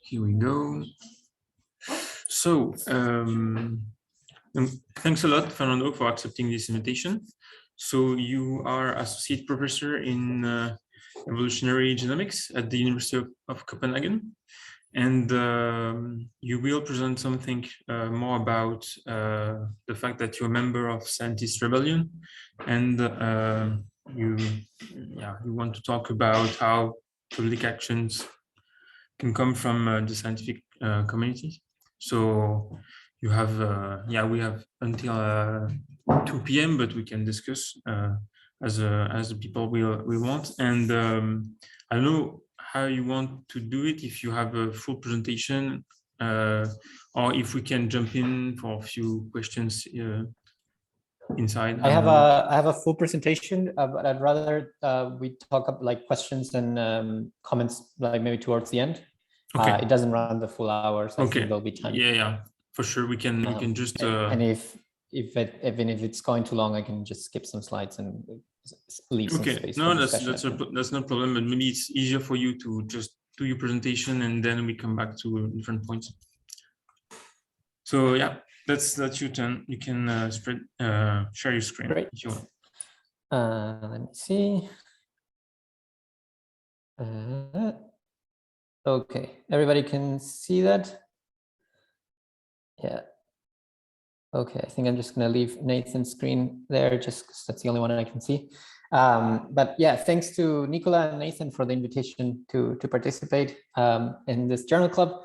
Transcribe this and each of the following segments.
Here we go. So, thanks a lot, Fernando, for accepting this invitation. So you are associate professor in evolutionary genomics at the University of Copenhagen, and you will present something more about the fact that you're a member of Scientist Rebellion, and you want to talk about how public actions can come from the scientific community. So you have, we have until 2 p.m., but we can discuss as the people we want. And I don't know how you want to do it, if you have a full presentation or if we can jump in for a few questions inside. I have a full presentation, but I'd rather we talk up like questions and comments like maybe towards the end. Okay. It doesn't run the full hour, so I think there'll be time. Yeah, for sure. We can you can just and even if it's going too long, I can just skip some slides and leave some space. No, that's no problem. But maybe it's easier for you to just do your presentation and then we come back to different points. So yeah, that's your turn. You can share your screen. Great. If you want. Let me see. Okay, everybody can see that? Yeah. Okay, I think I'm just going to leave Nathan's screen there just because that's the only one I can see. But yeah, thanks to Nicola and Nathan for the invitation to participate in this journal club.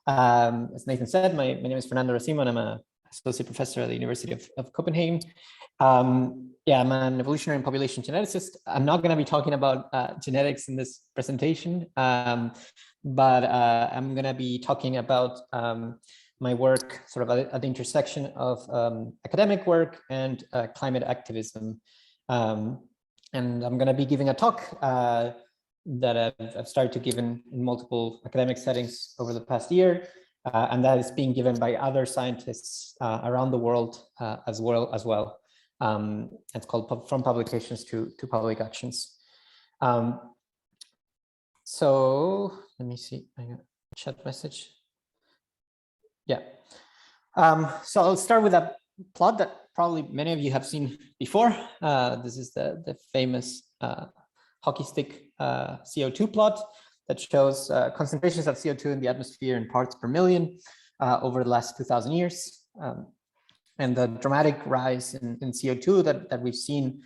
As Nathan said, my name is Fernando Racimo and I'm an associate professor at the University of Copenhagen. Yeah, I'm an evolutionary and population geneticist. I'm not going to be talking about genetics in this presentation, but I'm going to be talking about my work sort of at the intersection of academic work and climate activism. And I'm going to be giving a talk that I've started to give in multiple academic settings over the past year. And that is being given by other scientists around the world as well. It's called From Publications to Public Actions. So let me see, I got a chat message. Yeah. So I'll start with a plot that probably many of you have seen before. This is the famous hockey stick CO2 plot that shows concentrations of CO2 in the atmosphere in parts per million over the last 2,000 years. And the dramatic rise in CO2 that we've seen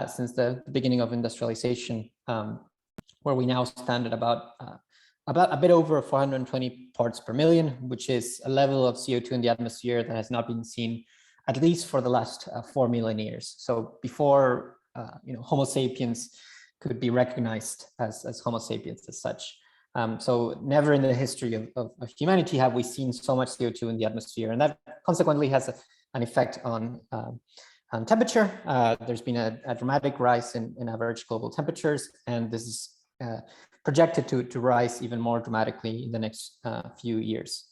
since the beginning of industrialization, where we now stand at about a bit over 420 parts per million, which is a level of CO2 in the atmosphere that has not been seen at least for the last 4 million years. So before Homo sapiens could be recognized as Homo sapiens as such. So never in the history of humanity have we seen so much CO2 in the atmosphere, and that consequently has an effect on temperature. There's been a dramatic rise in average global temperatures, and this is projected to rise even more dramatically in the next few years.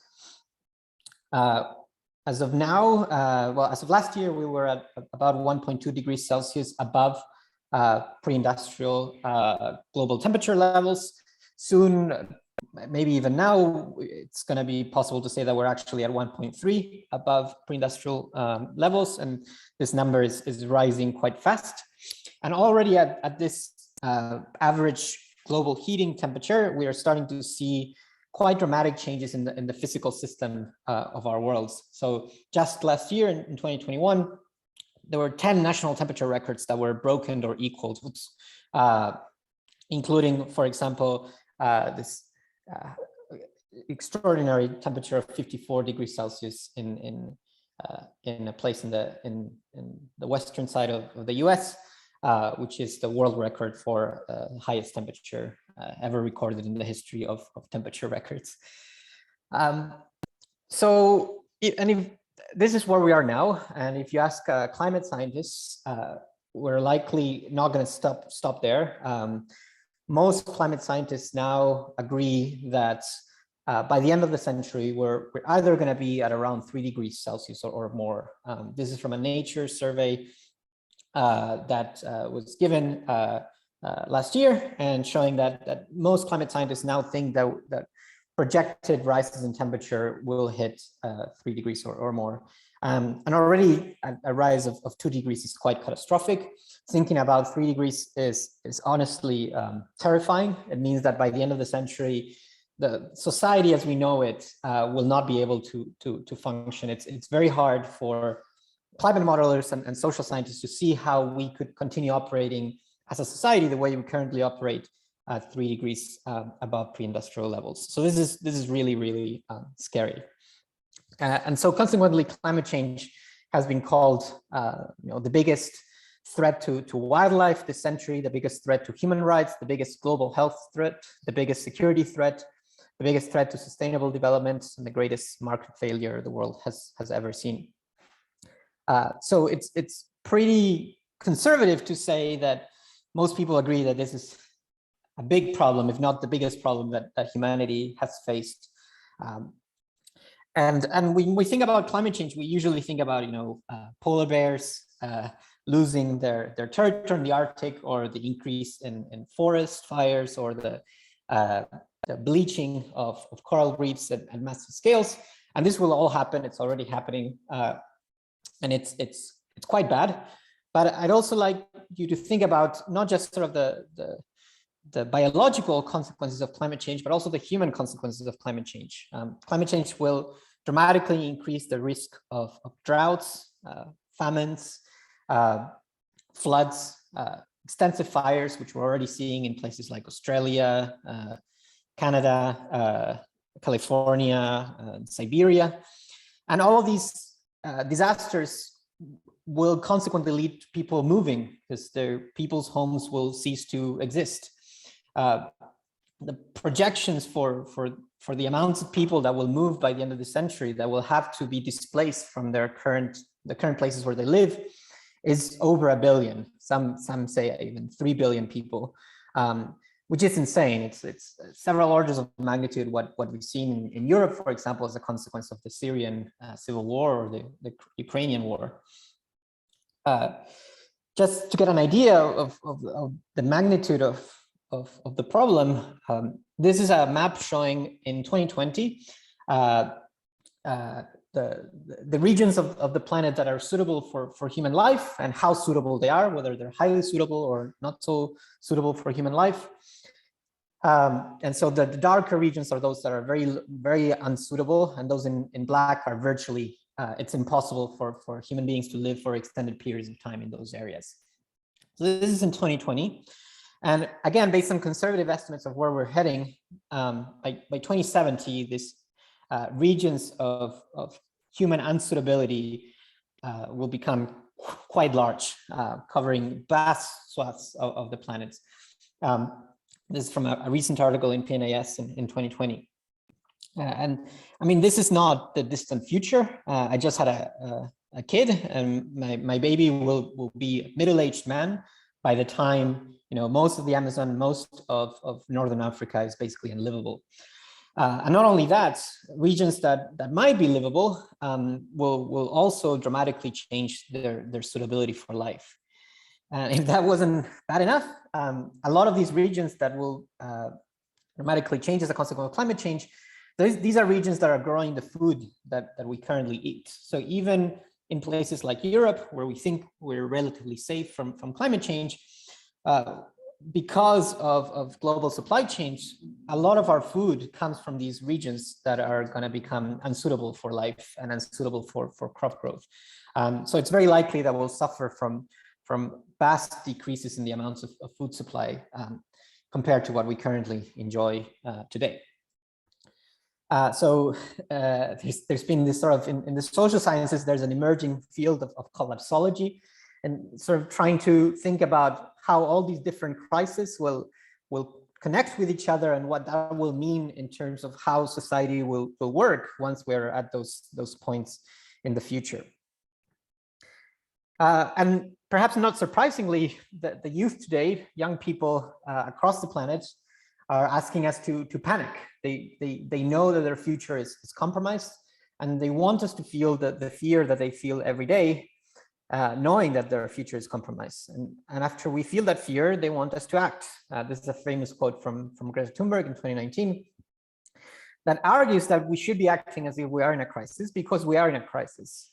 As of now, as of last year, we were at about 1.2 degrees Celsius above pre-industrial global temperature levels. Soon, maybe even now, it's going to be possible to say that we're actually at 1.3 above pre-industrial levels, and this number is rising quite fast. And already at this average global heating temperature, we are starting to see quite dramatic changes in the physical system of our worlds. So just last year in 2021, there were 10 national temperature records that were broken or equaled, including, for example, this extraordinary temperature of 54 degrees Celsius in a place in the western side of the US, which is the world record for highest temperature ever recorded in the history of temperature records. If this is where we are now, and if you ask climate scientists, we're likely not going to stop there. Most climate scientists now agree that by the end of the century, we're either going to be at around 3 degrees Celsius or more. This is from a Nature survey that was given last year, and showing that most climate scientists now think that projected rises in temperature will hit 3 degrees or more. And already a rise of 2 degrees is quite catastrophic. Thinking about 3 degrees is honestly terrifying. It means that by the end of the century, the society as we know it will not be able to function. It's very hard for climate modelers and social scientists to see how we could continue operating as a society the way we currently operate at 3 degrees above pre-industrial levels. So this is really, really scary. And so consequently, climate change has been called the biggest threat to wildlife this century, the biggest threat to human rights, the biggest global health threat, the biggest security threat, the biggest threat to sustainable development, and the greatest market failure the world has ever seen. So it's pretty conservative to say that most people agree that this is a big problem, if not the biggest problem that humanity has faced. And when we think about climate change, we usually think about polar bears losing their territory in the Arctic, or the increase in forest fires, or the bleaching of coral reefs at massive scales. And this will all happen. It's already happening, and it's quite bad. But I'd also like you to think about not just sort of the biological consequences of climate change, but also the human consequences of climate change. Climate change will dramatically increase the risk of droughts, famines, floods, extensive fires, which we're already seeing in places like Australia, Canada, California, Siberia. And all of these disasters will consequently lead to people moving, because their people's homes will cease to exist. The projections for the amounts of people that will move by the end of the century, that will have to be displaced from the current places where they live, is over 1 billion. Some say even 3 billion people, which is insane. It's several orders of magnitude what we've seen in Europe, for example, as a consequence of the Syrian civil war, or the Ukrainian war. Just to get an idea of the magnitude of the problem, this is a map showing in 2020 the regions of the planet that are suitable for human life, and how suitable they are, whether they're highly suitable or not so suitable for human life. And so the darker regions are those that are very, very unsuitable, and those in black are virtually, it's impossible for human beings to live for extended periods of time in those areas. So this is in 2020. And again, based on conservative estimates of where we're heading, by 2070, these regions of human unsuitability will become quite large, covering vast swaths of the planet. This is from a recent article in PNAS in 2020. And I mean, this is not the distant future. I just had a kid, and my baby will be a middle-aged man by the time most of the Amazon, most of Northern Africa is basically unlivable. And not only that, regions that might be livable will also dramatically change their suitability for life. And if that wasn't bad enough, a lot of these regions that will dramatically change as a consequence of climate change, these are regions that are growing the food that we currently eat. So even in places like Europe, where we think we're relatively safe from climate change, because of global supply chains, a lot of our food comes from these regions that are going to become unsuitable for life and unsuitable for crop growth. So it's very likely that we'll suffer from vast decreases in the amounts of food supply compared to what we currently enjoy today. So there's been this sort of, in the social sciences, there's an emerging field of collapsology, and sort of trying to think about how all these different crises will connect with each other, and what that will mean in terms of how society will work once we're at those points in the future. And perhaps not surprisingly, the youth today, young people across the planet, are asking us to panic. They know that their future is compromised, and they want us to feel the fear that they feel every day, knowing that their future is compromised. And after we feel that fear, they want us to act. This is a famous quote from Greta Thunberg in 2019, that argues that we should be acting as if we are in a crisis because we are in a crisis.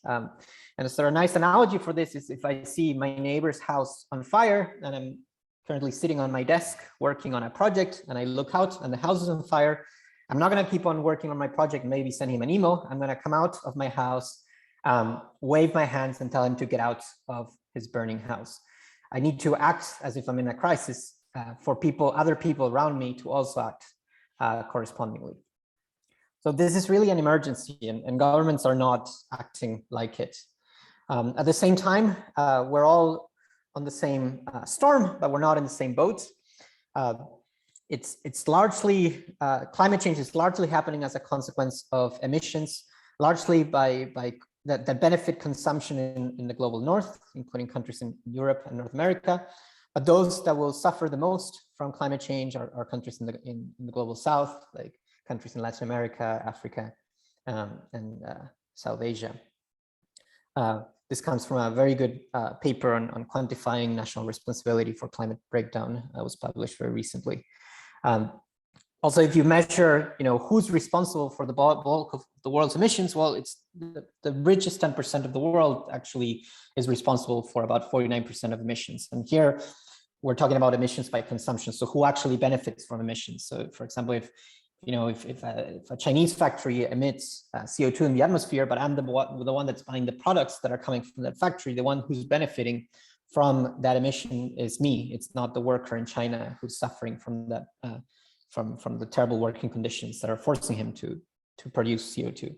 And so a nice analogy for this is if I see my neighbor's house on fire and I'm currently sitting on my desk working on a project and I look out and the house is on fire, I'm not going to keep on working on my project, maybe send him an email. I'm going to come out of my house, wave my hands and tell him to get out of his burning house. I need to act as if I'm in a crisis for other people around me to also act correspondingly. So this is really an emergency, and governments are not acting like it. At the same time, we're all on the same storm, but we're not in the same boat. It's largely, climate change is largely happening as a consequence of emissions, largely that benefit consumption in the global north, including countries in Europe and North America. But those that will suffer the most from climate change are countries in the global south, like countries in Latin America, Africa, and South Asia. This comes from a very good paper on quantifying national responsibility for climate breakdown. That was published very recently. Also, if you measure, who's responsible for the bulk of the world's emissions, well, it's the richest 10% of the world actually is responsible for about 49% of emissions. And here we're talking about emissions by consumption. So who actually benefits from emissions? So, for example, if a Chinese factory emits CO2 in the atmosphere, but I'm the one that's buying the products that are coming from that factory, the one who's benefiting from that emission is me. It's not the worker in China who's suffering from that, from the terrible working conditions that are forcing him to produce CO2.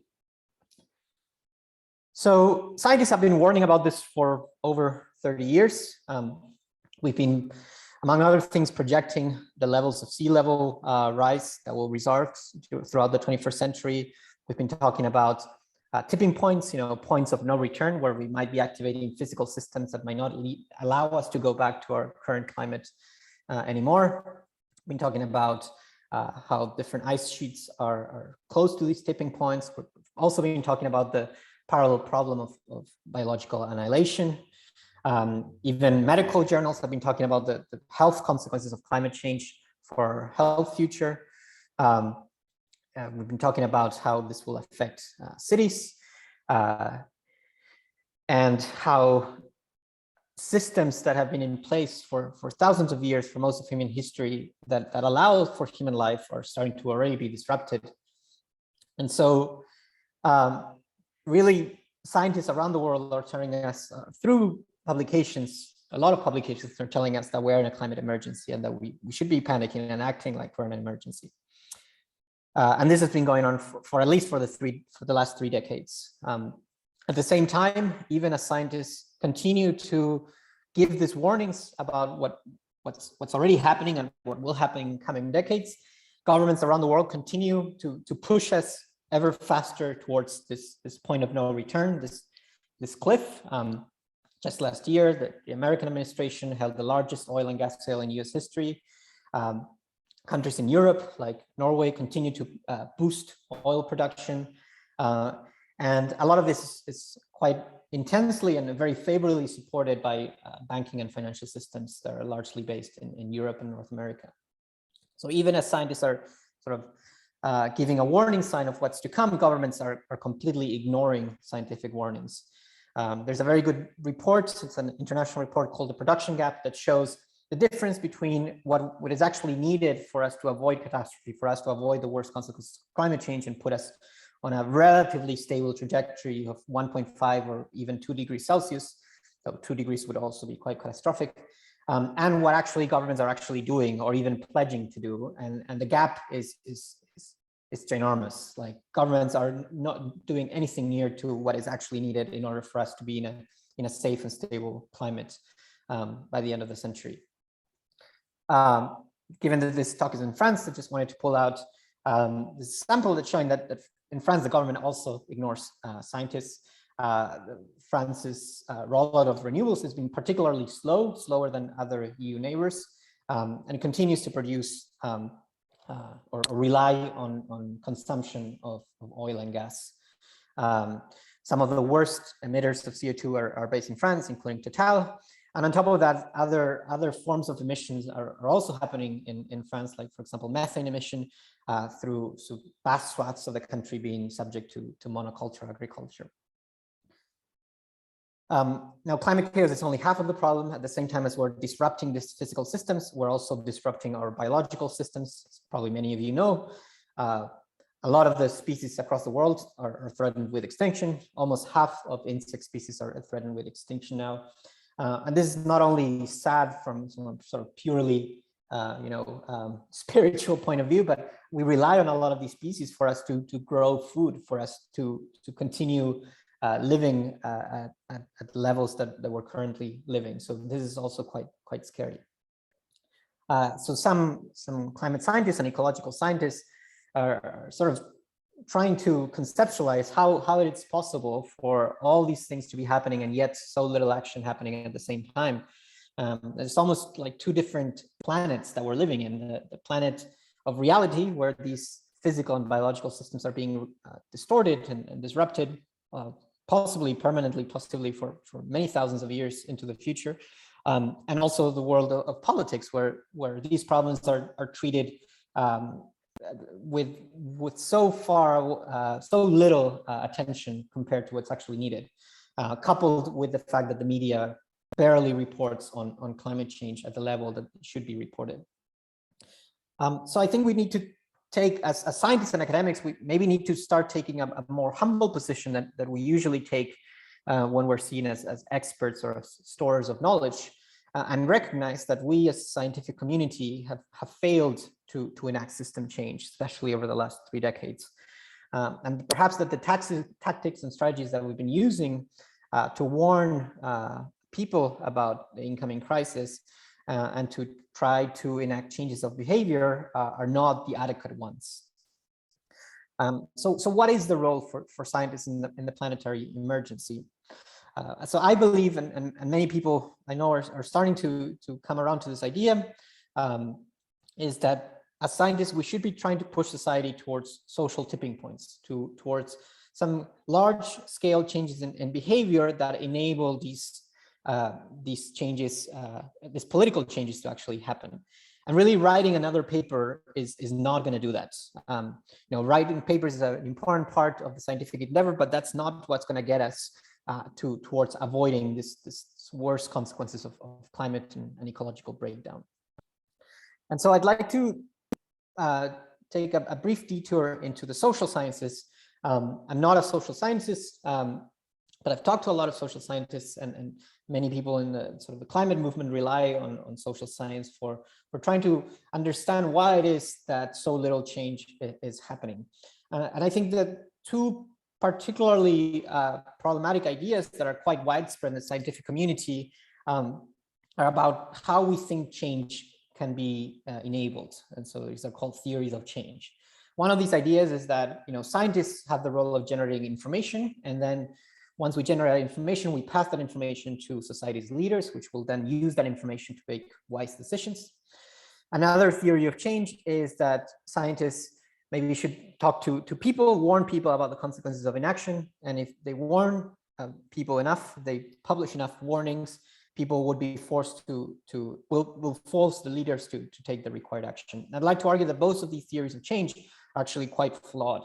So scientists have been warning about this for over 30 years. We've been, among other things, projecting the levels of sea level rise that will result throughout the 21st century. We've been talking about tipping points, points of no return, where we might be activating physical systems that might not allow us to go back to our current climate anymore. We've been talking about how different ice sheets are close to these tipping points. We've also been talking about the parallel problem of biological annihilation. Even medical journals have been talking about the health consequences of climate change for our health future. We've been talking about how this will affect cities and how systems that have been in place for thousands of years, for most of human history, that allow for human life are starting to already be disrupted. And so really, scientists around the world are telling us through publications, a lot of publications are telling us that we're in a climate emergency and that we should be panicking and acting like we're in an emergency. And this has been going on for at least for the last 3 decades. At the same time, even as scientists continue to give these warnings about what's already happening and what will happen in coming decades, governments around the world continue to push us ever faster towards this point of no return, this cliff. Just last year, the American administration held the largest oil and gas sale in US history. Countries in Europe, like Norway, continue to boost oil production. And a lot of this is quite intensely and very favorably supported by banking and financial systems that are largely based in Europe and North America. So even as scientists are sort of giving a warning sign of what's to come, governments are completely ignoring scientific warnings. There's a very good report, it's an international report called The Production Gap, that shows the difference between what is actually needed for us to avoid catastrophe, for us to avoid the worst consequences of climate change and put us on a relatively stable trajectory of 1.5 or even 2 degrees Celsius. So 2 degrees would also be quite catastrophic. And what actually governments are actually doing or even pledging to do. And the gap is ginormous. Like, governments are not doing anything near to what is actually needed in order for us to be in a safe and stable climate by the end of the century. Given that this talk is in France, I just wanted to pull out this sample that's showing that in France, the government also ignores scientists. France's rollout of renewables has been particularly slower than other EU neighbors, and it continues to produce or rely on consumption of oil and gas. Some of the worst emitters of CO2 are based in France, including Total. And on top of that, other forms of emissions are also happening in France, like, for example, methane emission through vast swaths of the country being subject to monoculture agriculture. Now, climate chaos is only half of the problem. At the same time as we're disrupting these physical systems, we're also disrupting our biological systems. As probably many of you know, a lot of the species across the world are threatened with extinction. Almost half of insect species are threatened with extinction now. And this is not only sad from some sort of purely spiritual point of view, but we rely on a lot of these species for us to grow food, for us to continue living at levels that we're currently living. So this is also quite scary. So some climate scientists and ecological scientists are sort of trying to conceptualize how it's possible for all these things to be happening and yet so little action happening at the same time. It's almost like two different planets that we're living in. The planet of reality, where these physical and biological systems are being distorted and disrupted, possibly permanently, possibly for many thousands of years into the future. And also the world of politics, where these problems are treated with so little attention compared to what's actually needed, coupled with the fact that the media barely reports on climate change at the level that it should be reported. So I think we need to take, as scientists and academics, we maybe need to start taking a more humble position that we usually take when we're seen as experts or as storers of knowledge, and recognize that we as a scientific community have failed to enact system change, especially over the last 3 decades. And perhaps that the tactics and strategies that we've been using to warn people about the incoming crisis and to try to enact changes of behavior are not the adequate ones. So what is the role for scientists in the planetary emergency? So I believe, and many people I know are starting to come around to this idea, is that as scientists, we should be trying to push society towards social tipping points, towards some large-scale changes in behavior that enable these changes, these political changes to actually happen. And really, writing another paper is not going to do that. Writing papers is an important part of the scientific endeavor, but that's not what's going to get us towards avoiding this worst consequences of climate and ecological breakdown. And so I'd like to take a brief detour into the social sciences. I'm not a social scientist, but I've talked to a lot of social scientists, and many people in the sort of the climate movement rely on social science for trying to understand why it is that so little change is happening. And I think that two particularly problematic ideas that are quite widespread in the scientific community are about how we think change can be enabled. And so these are called theories of change. One of these ideas is that scientists have the role of generating information, and then once we generate information, we pass that information to society's leaders, which will then use that information to make wise decisions. Another theory of change is that scientists maybe should talk to people, warn people about the consequences of inaction. And if they warn people enough, they publish enough warnings, people would be forced will force the leaders to take the required action. I'd like to argue that both of these theories of change are actually quite flawed.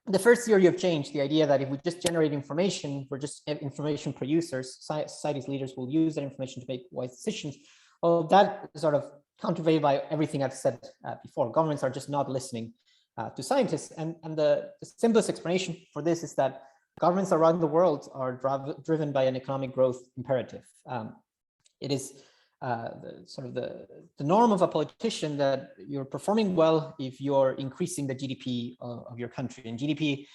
The first theory of change, the idea that if we just generate information, we're just information producers, society's leaders will use that information to make wise decisions. Well, that is sort of countervailed by everything I've said before. Governments are just not listening to scientists. And the simplest explanation for this is that governments around the world are driven by an economic growth imperative. It is the norm of a politician that you're performing well if you're increasing the GDP of your country. And GDP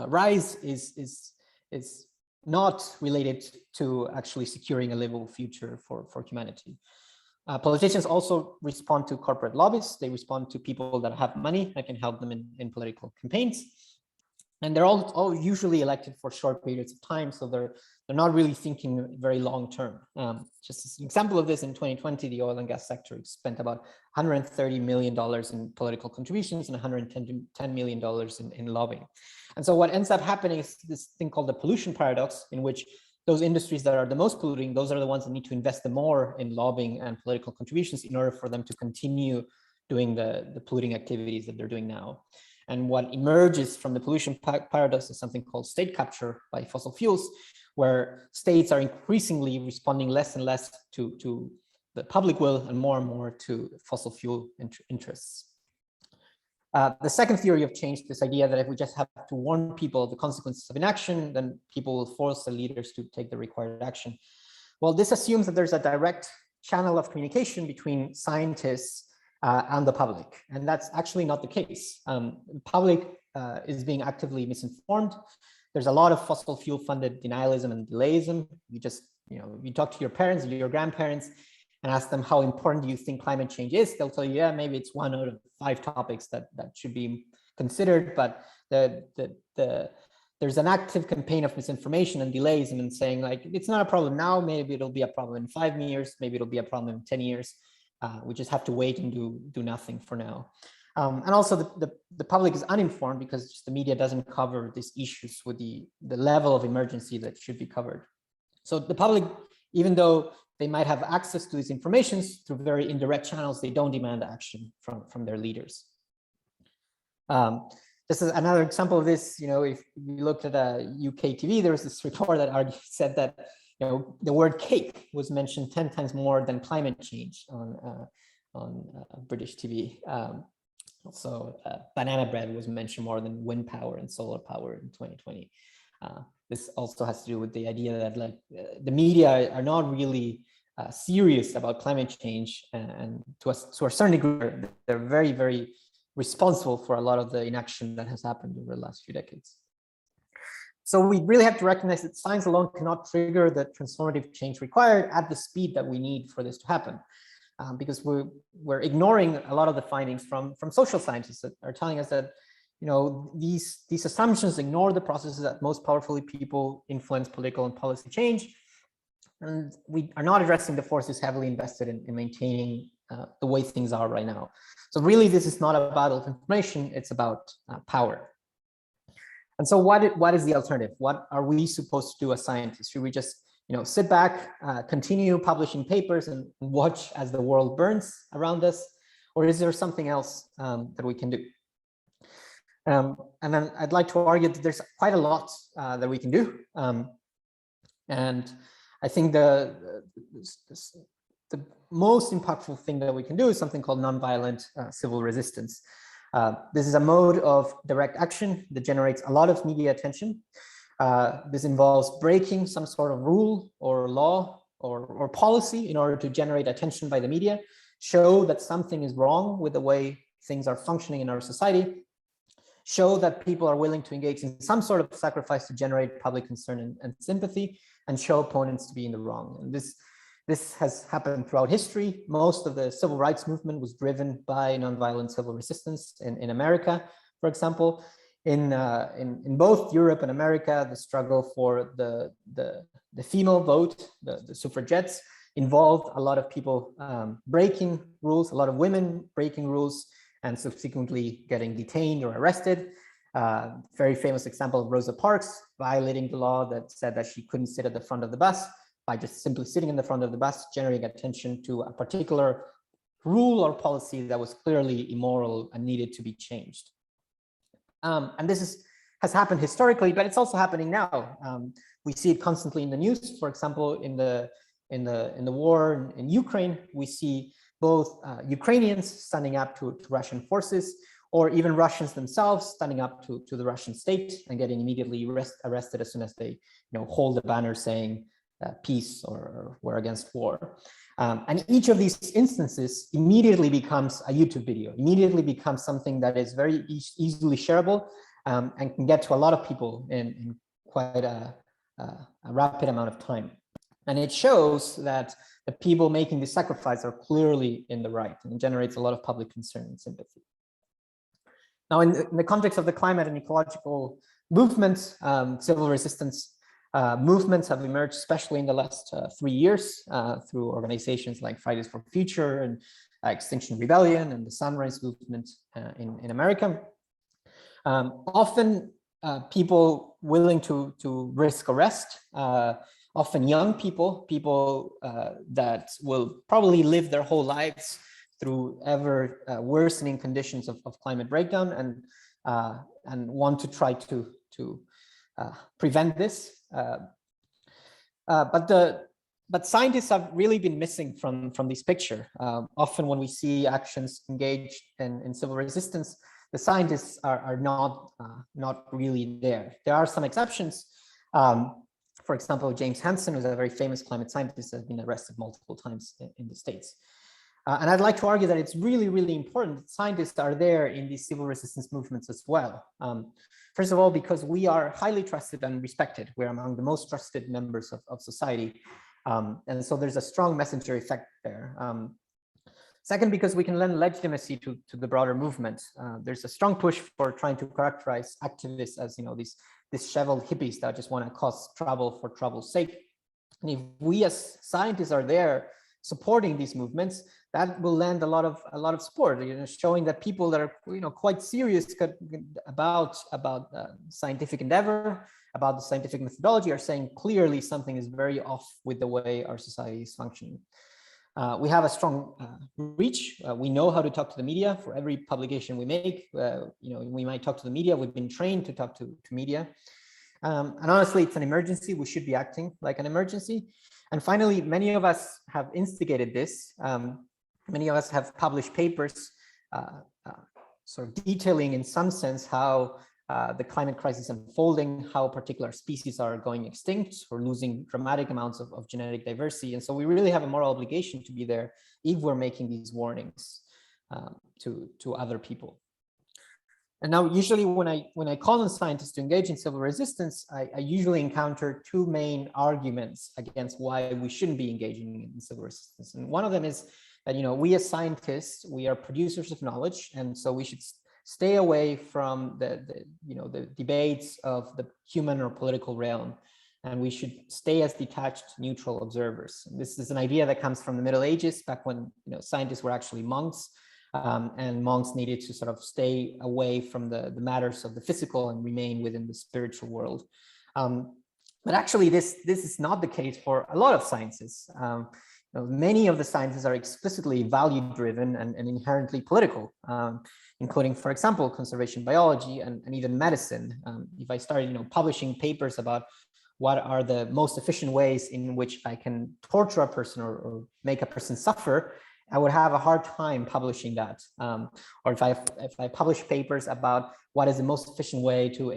rise is not related to actually securing a livable future for humanity. Politicians also respond to corporate lobbies. They respond to people that have money that can help them in political campaigns. And they're all usually elected for short periods of time, so they're not really thinking very long term. Just as an example of this, in 2020, the oil and gas sector spent about $130 million in political contributions and $110 million in lobbying. And so what ends up happening is this thing called the pollution paradox, in which those industries that are the most polluting, those are the ones that need to invest the more in lobbying and political contributions in order for them to continue doing the polluting activities that they're doing now. And what emerges from the pollution paradox is something called state capture by fossil fuels, where states are increasingly responding less and less to the public will and more to fossil fuel interests. The second theory of change, this idea that if we just have to warn people of the consequences of inaction, then people will force the leaders to take the required action. Well, this assumes that there's a direct channel of communication between scientists and the public, and that's actually not the case. The public is being actively misinformed. There's a lot of fossil fuel funded denialism and delayism. You talk to your parents, your grandparents, and ask them how important do you think climate change is, they'll tell you, yeah, maybe it's 1 out of 5 topics that should be considered, but there's an active campaign of misinformation and delayism and saying like, it's not a problem now, maybe it'll be a problem in 5 years, maybe it'll be a problem in 10 years. We just have to wait and do nothing for now. And also the public is uninformed because just the media doesn't cover these issues with the level of emergency that should be covered. So the public, even though they might have access to these informations through very indirect channels, they don't demand action from their leaders. This is another example of this. If you looked at UK TV, there was this report that said that the word cake was mentioned 10 times more than climate change on British TV. Also, banana bread was mentioned more than wind power and solar power in 2020. This also has to do with the idea that the media are not really serious about climate change, and to a certain degree, they're very, very responsible for a lot of the inaction that has happened over the last few decades. So we really have to recognize that science alone cannot trigger the transformative change required at the speed that we need for this to happen, because we're ignoring a lot of the findings from social scientists that are telling us that these assumptions ignore the processes that most powerfully people influence political and policy change, and we are not addressing the forces heavily invested in maintaining the way things are right now. So really, this is not a battle of information; it's about power. And so, what is the alternative? What are we supposed to do as scientists? Should we just sit back, continue publishing papers, and watch as the world burns around us, or is there something else that we can do? And then I'd like to argue that there's quite a lot that we can do. And I think the most impactful thing that we can do is something called nonviolent civil resistance. This is a mode of direct action that generates a lot of media attention. This involves breaking some sort of rule or law or policy in order to generate attention by the media, show that something is wrong with the way things are functioning in our society, show that people are willing to engage in some sort of sacrifice to generate public concern and sympathy, and show opponents to be in the wrong. And this has happened throughout history. Most of the civil rights movement was driven by nonviolent civil resistance in America, for example. In both Europe and America, the struggle for the female vote, the suffragettes, involved a lot of people breaking rules, a lot of women breaking rules, and subsequently getting detained or arrested. Very famous example of Rosa Parks violating the law that said that she couldn't sit at the front of the bus by just simply sitting in the front of the bus, generating attention to a particular rule or policy that was clearly immoral and needed to be changed. And this has happened historically, but it's also happening now. We see it constantly in the news. For example, in the war in Ukraine, we see both Ukrainians standing up to Russian forces, or even Russians themselves standing up to the Russian state and getting immediately arrested as soon as they hold a banner saying peace or we're against war. And each of these instances immediately becomes a YouTube video, immediately becomes something that is very easily shareable and can get to a lot of people in quite a rapid amount of time. And it shows that the people making the sacrifice are clearly in the right, and it generates a lot of public concern and sympathy. Now, in the context of the climate and ecological movements, civil resistance movements have emerged, especially in the last 3 years, through organizations like Fridays for Future and Extinction Rebellion and the Sunrise Movement in America. Often people willing to risk arrest often young people, that will probably live their whole lives through ever worsening conditions of climate breakdown, and want to try to prevent this. But scientists have really been missing from this picture. Often when we see actions engaged in civil resistance, the scientists are not really there. There are some exceptions. For example, James Hansen, who's a very famous climate scientist, has been arrested multiple times in the States. And I'd like to argue that it's really, really important that scientists are there in these civil resistance movements as well. First of all, because we are highly trusted and respected. We're among the most trusted members of society. And so there's a strong messenger effect there. Second, because we can lend legitimacy to the broader movement. There's a strong push for trying to characterize activists as, these disheveled hippies that just want to cause trouble for trouble's sake. And if we as scientists are there supporting these movements, that will lend a lot of support, showing that people that are quite serious about scientific endeavor, about the scientific methodology, are saying clearly something is very off with the way our society is functioning. We have a strong reach. We know how to talk to the media. For every publication we make, we might talk to the media. We've been trained to talk to media. And honestly, it's an emergency. We should be acting like an emergency. And finally, many of us have instigated this. Many of us have published papers sort of detailing in some sense how the climate crisis is unfolding, how particular species are going extinct or losing dramatic amounts of genetic diversity. And so we really have a moral obligation to be there if we're making these warnings to other people. And now, usually when I call on scientists to engage in civil resistance, I usually encounter two main arguments against why we shouldn't be engaging in civil resistance. And one of them is that we as scientists, we are producers of knowledge, and so we should stay away from the debates of the human or political realm, and we should stay as detached, neutral observers. And this is an idea that comes from the Middle Ages, back when scientists were actually monks. And monks needed to sort of stay away from the matters of the physical and remain within the spiritual world. But actually, this is not the case for a lot of sciences. Many of the sciences are explicitly value-driven and inherently political, including, for example, conservation biology and even medicine. If I started, publishing papers about what are the most efficient ways in which I can torture a person or make a person suffer, I would have a hard time publishing that. Or if I publish papers about what is the most efficient way to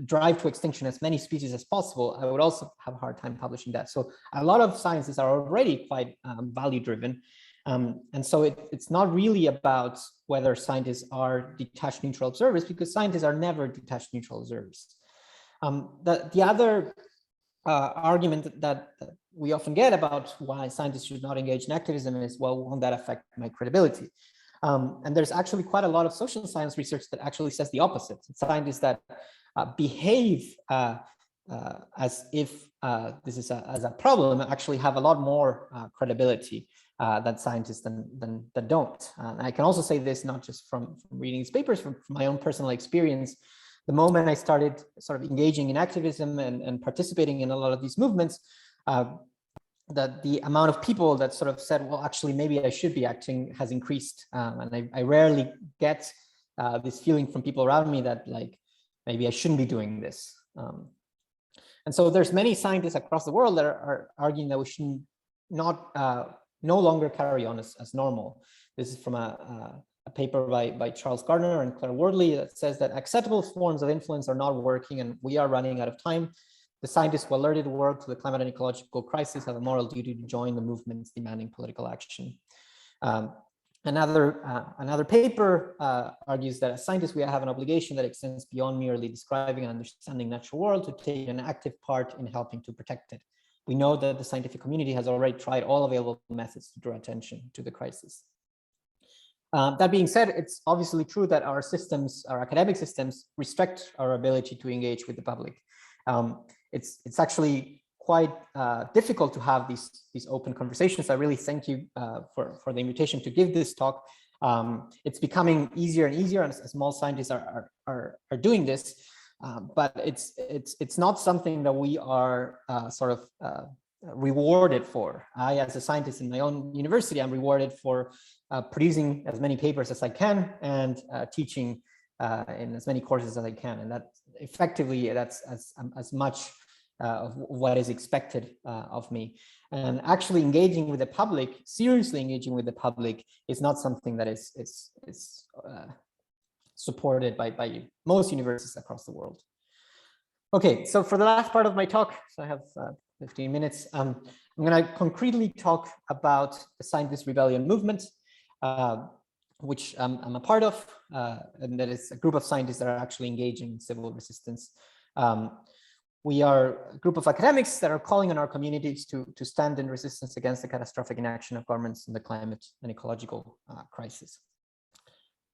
drive to extinction as many species as possible, I would also have a hard time publishing that. So a lot of sciences are already quite value-driven. And so it's not really about whether scientists are detached neutral observers, because scientists are never detached neutral observers. The other argument that we often get about why scientists should not engage in activism is, well, won't that affect my credibility? And there's actually quite a lot of social science research that actually says the opposite. Scientists that behave as if this is as a problem actually have a lot more credibility than scientists that don't. And I can also say this not just from reading these papers, from my own personal experience. The moment I started sort of engaging in activism and participating in a lot of these movements, that the amount of people that sort of said, well, actually, maybe I should be acting has increased. And I rarely get this feeling from people around me that, like, maybe I shouldn't be doing this. And so there's many scientists across the world that are arguing that we should no longer carry on as normal. This is from a paper by Charles Gardner and Claire Wardley that says that acceptable forms of influence are not working and we are running out of time. The scientists who alerted the world to the climate and ecological crisis have a moral duty to join the movements demanding political action. Another paper argues that as scientists, we have an obligation that extends beyond merely describing and understanding natural world to take an active part in helping to protect it. We know that the scientific community has already tried all available methods to draw attention to the crisis. That being said, it's obviously true that our systems, our academic systems, restrict our ability to engage with the public. It's actually quite difficult to have these open conversations. I really thank you for the invitation to give this talk. It's becoming easier and easier, and as small scientists are doing this. But it's not something that we are rewarded for. I, as a scientist in my own university, I'm rewarded for producing as many papers as I can and teaching in as many courses as I can, and that effectively that's as much of what is expected of me. And actually engaging with the public, seriously engaging with the public, is not something that is supported by most universities across the world. Okay, so for the last part of my talk, so I have 15 minutes, I'm going to concretely talk about the Scientist Rebellion movement, which I'm a part of, and that is a group of scientists that are actually engaging in civil resistance. We are a group of academics that are calling on our communities to stand in resistance against the catastrophic inaction of governments in the climate and ecological crisis.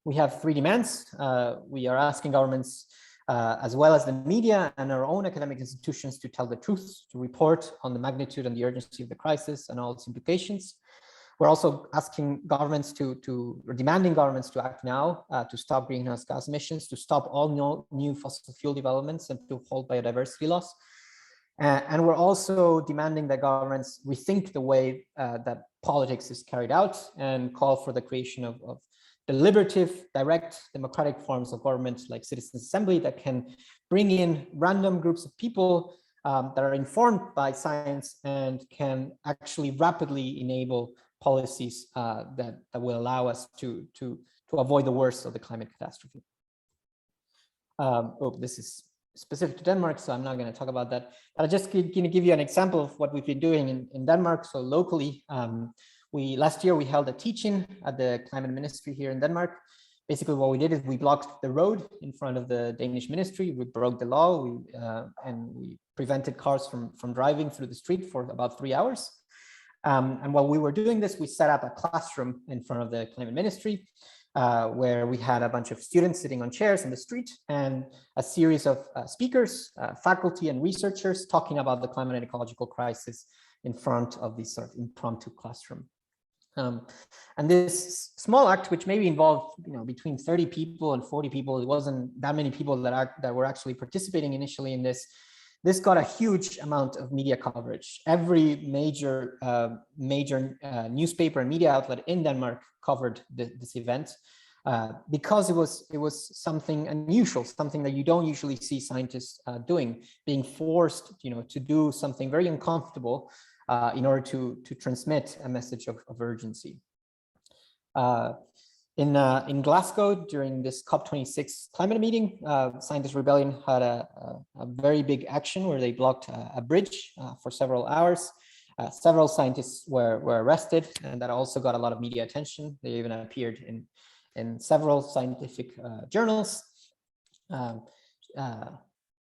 We have three demands. We are asking governments, as well as the media and our own academic institutions, to tell the truth, to report on the magnitude and the urgency of the crisis and all its implications. We're also asking governments demanding governments to act now, to stop greenhouse gas emissions, to stop all new fossil fuel developments, and to uphold biodiversity loss. And we're also demanding that governments rethink the way that politics is carried out and call for the creation of deliberative, direct, democratic forms of government like citizens' assembly that can bring in random groups of people that are informed by science and can actually rapidly enable policies that will allow us to avoid the worst of the climate catastrophe. This is specific to Denmark, so I'm not going to talk about that. But I'm just going to give you an example of what we've been doing in Denmark. So locally, last year we held a teach-in at the climate ministry here in Denmark. Basically, what we did is we blocked the road in front of the Danish ministry. We broke the law, and we prevented cars from driving through the street for about 3 hours. And while we were doing this, we set up a classroom in front of the climate ministry, where we had a bunch of students sitting on chairs in the street and a series of speakers, faculty and researchers talking about the climate and ecological crisis in front of this sort of impromptu classroom. And this small act, which maybe involved between 30 people and 40 people, it wasn't that many people that were actually participating initially in this. This got a huge amount of media coverage. Every major newspaper and media outlet in Denmark covered this event because it was something unusual, something that you don't usually see scientists doing, being forced to do something very uncomfortable in order to transmit a message of urgency. In Glasgow, during this COP26 climate meeting, Scientist Rebellion had a very big action where they blocked a bridge for several hours. Several scientists were arrested, and that also got a lot of media attention. They even appeared in several scientific journals,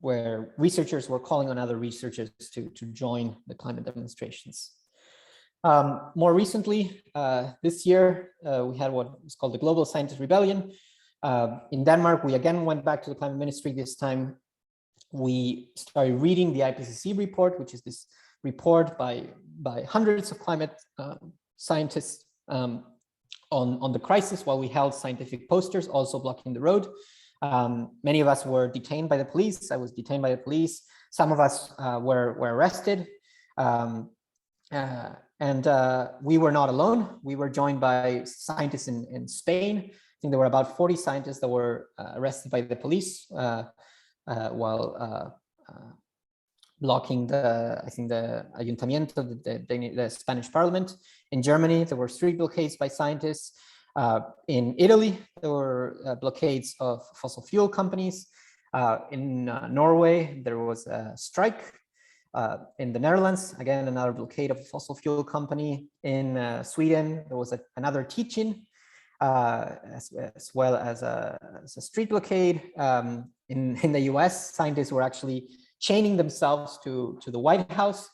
where researchers were calling on other researchers to join the climate demonstrations. More recently, this year, we had what is called the Global Scientist Rebellion. In Denmark, we again went back to the climate ministry. This time, we started reading the IPCC report, which is this report by hundreds of climate scientists on the crisis, while we held scientific posters also blocking the road. Many of us were detained by the police. I was detained by the police. Some of us were arrested. And we were not alone. We were joined by scientists in Spain. I think there were about 40 scientists that were arrested by the police while blocking the Ayuntamiento, the Spanish Parliament. In Germany, there were street blockades by scientists. In Italy, there were blockades of fossil fuel companies. In Norway, there was a strike. In the Netherlands, again, another blockade of a fossil fuel company. In Sweden, there was another teach-in, as well as a street blockade. In the US, scientists were actually chaining themselves to the White House,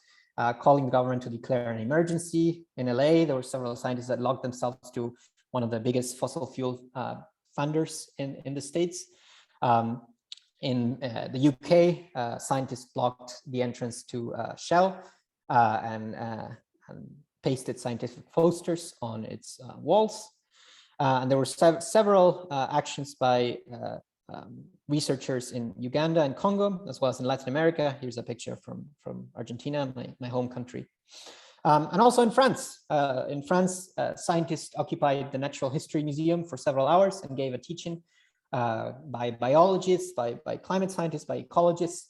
calling the government to declare an emergency. In LA, there were several scientists that locked themselves to one of the biggest fossil fuel funders in the States. In the UK, scientists blocked the entrance to Shell and pasted scientific posters on its walls. And there were several actions by researchers in Uganda and Congo, as well as in Latin America. Here's a picture from Argentina, my home country. And also in France. Scientists occupied the Natural History Museum for several hours and gave a teaching by biologists, by climate scientists, by ecologists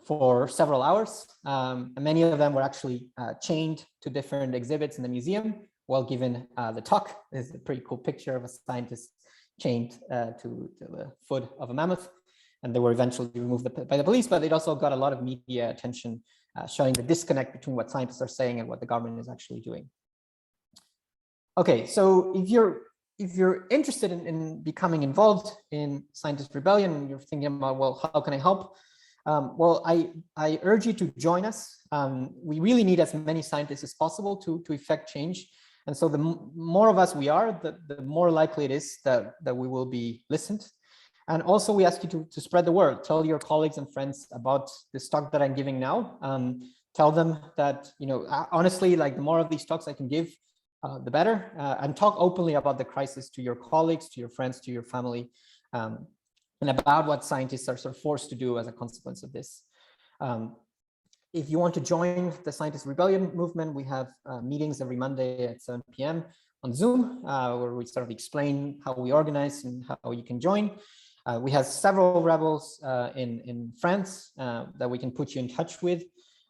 for several hours. And many of them were actually chained to different exhibits in the museum while given the talk. This is a pretty cool picture of a scientist chained to the foot of a mammoth. And they were eventually removed by the police, but it also got a lot of media attention, showing the disconnect between what scientists are saying and what the government is actually doing. Okay, so if you're interested in becoming involved in Scientist Rebellion, and you're thinking about, well, how can I help? Well, I urge you to join us. We really need as many scientists as possible to effect change. And so the more of us we are, the more likely it is that we will be listened. And also we ask you to spread the word. Tell your colleagues and friends about this talk that I'm giving now. Tell them that, honestly, like the more of these talks I can give, the better. And talk openly about the crisis to your colleagues, to your friends, to your family, and about what scientists are sort of forced to do as a consequence of this. If you want to join the Scientist Rebellion movement, we have meetings every Monday at 7 p.m. on Zoom, where we sort of explain how we organize and how you can join. We have several rebels in France that we can put you in touch with.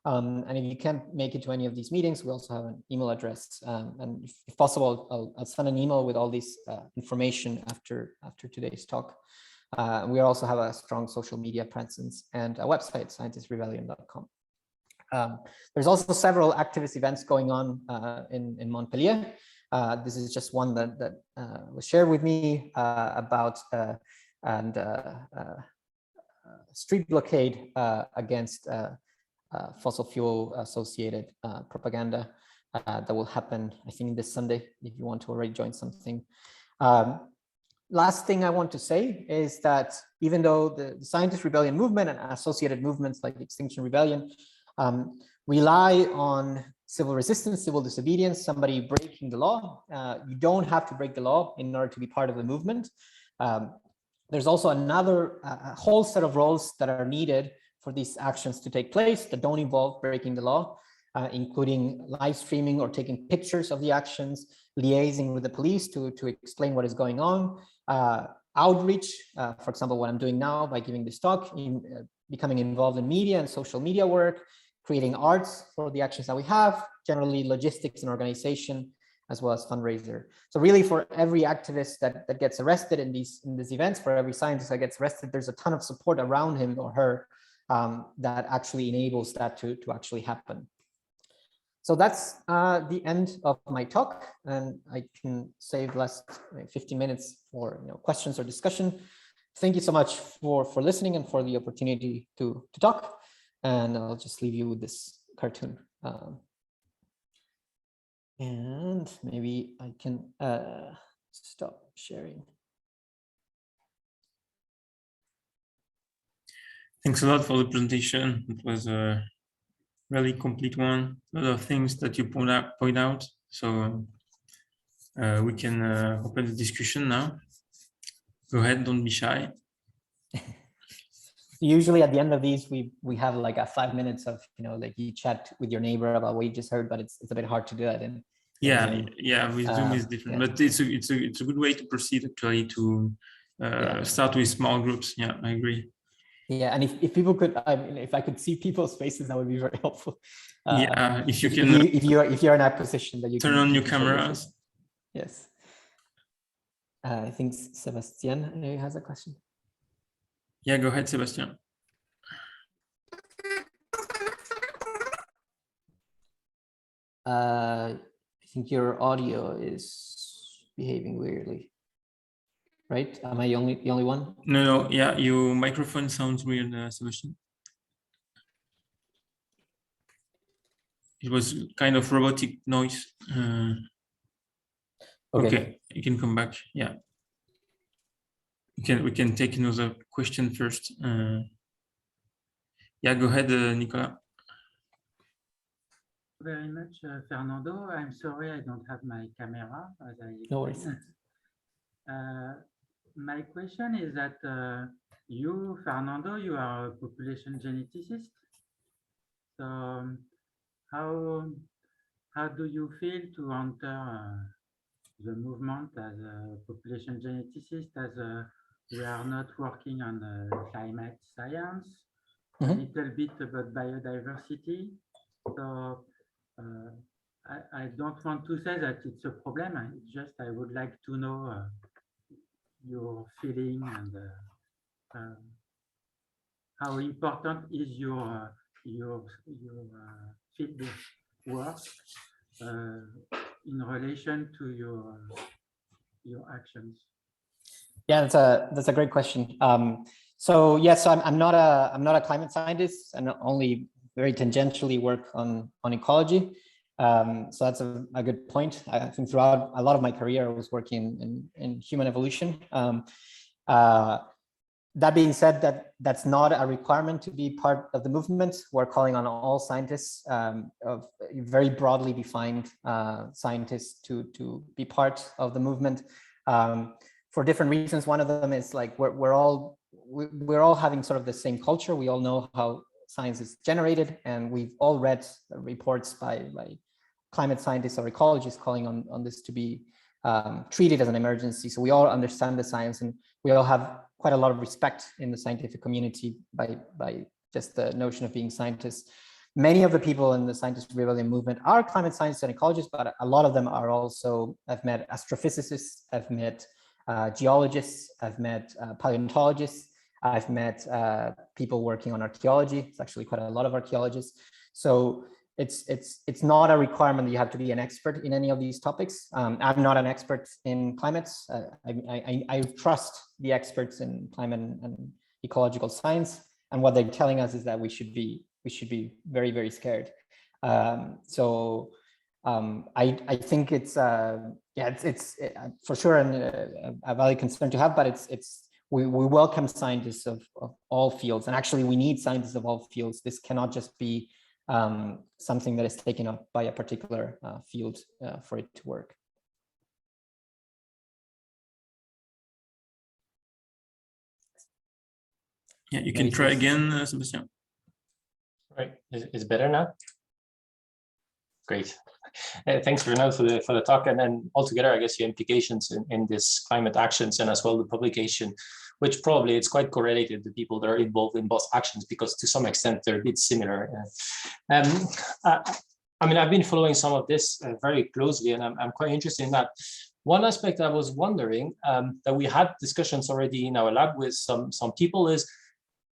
And if you can't make it to any of these meetings, we also have an email address. And if possible, I'll send an email with all this information after today's talk. We also have a strong social media presence and a website, scientistrebellion.com. There's also several activist events going on in Montpellier. This is just one that was shared with me about street blockade against fossil fuel associated propaganda that will happen, I think, this Sunday, if you want to already join something. Last thing I want to say is that even though the Scientist Rebellion movement and associated movements like Extinction Rebellion rely on civil resistance, civil disobedience, somebody breaking the law, you don't have to break the law in order to be part of the movement. There's also another whole set of roles that are needed for these actions to take place that don't involve breaking the law, including live streaming or taking pictures of the actions, liaising with the police to explain what is going on, outreach, for example, what I'm doing now by giving this talk, becoming involved in media and social media work, creating arts for the actions that we have, generally logistics and organization, as well as fundraiser. So really for every activist that gets arrested in these events, for every scientist that gets arrested, there's a ton of support around him or her that actually enables that to actually happen. So that's the end of my talk, and I can save the last 15 minutes for questions or discussion. Thank you so much for listening and for the opportunity to talk. And I'll just leave you with this cartoon. And maybe I can stop sharing. Thanks a lot for the presentation. It was a really complete one. A lot of things that you point out. So we can open the discussion now. Go ahead, don't be shy. Usually at the end of these, we have like a 5 minutes of like you chat with your neighbor about what you just heard, but it's a bit hard to do that. With Zoom is different, but it's a good way to proceed actually to start with small groups. Yeah, I agree. Yeah, and if people could, if I could see people's faces, that would be very helpful. If you can, if you're in that position that you turn on your cameras. Yes. I think Sebastian has a question. Yeah, go ahead, Sebastian. I think your audio is behaving weirdly. Right? Am I the only one? No. Yeah, your microphone sounds weird, Sebastian. It was kind of robotic noise. Okay, you can come back. Yeah. We can take another question first. Yeah, go ahead, Nicola. Very much, Fernando. I'm sorry I don't have my camera. As I no worries. my question is that you, Fernando, you are a population geneticist. So how how do you feel to enter the movement as a population geneticist, as we are not working on climate science, a little bit about biodiversity. So uh, I don't want to say that it's a problem. It's just I would like to know your feeling and how important is your field work in relation to your actions? Yeah, that's a great question. So yes, so I'm not a climate scientist, and only very tangentially work on ecology. So that's a good point. I think throughout a lot of my career, I was working in human evolution. That being said, that's not a requirement to be part of the movement. We're calling on all scientists, of very broadly defined scientists, to be part of the movement for different reasons. One of them is like we're all having sort of the same culture. We all know how science is generated, and we've all read reports by climate scientists or ecologists calling on this to be treated as an emergency. So we all understand the science, and we all have quite a lot of respect in the scientific community by just the notion of being scientists. Many of the people in the Scientist Rebellion movement are climate scientists and ecologists, but a lot of them are also, I've met astrophysicists, I've met geologists, I've met paleontologists, I've met people working on archaeology. It's actually quite a lot of archaeologists. So it's not a requirement that you have to be an expert in any of these topics. I'm not an expert in climates. I trust the experts in climate and ecological science, and what they're telling us is that we should be very, very scared. So I think it's for sure a valid concern to have, but we welcome scientists of all fields, and actually we need scientists of all fields. This cannot just be something that is taken up by a particular field for it to work. Yeah, you can try again, Sebastian. Right, is better now? Great. Thanks, Fernando, for the talk, and then altogether, I guess your implications in this climate actions, and as well the publication, which probably it's quite correlated to people that are involved in both actions, because to some extent they're a bit similar. I mean, I've been following some of this very closely, and I'm quite interested in that. One aspect I was wondering that we had discussions already in our lab with some people is,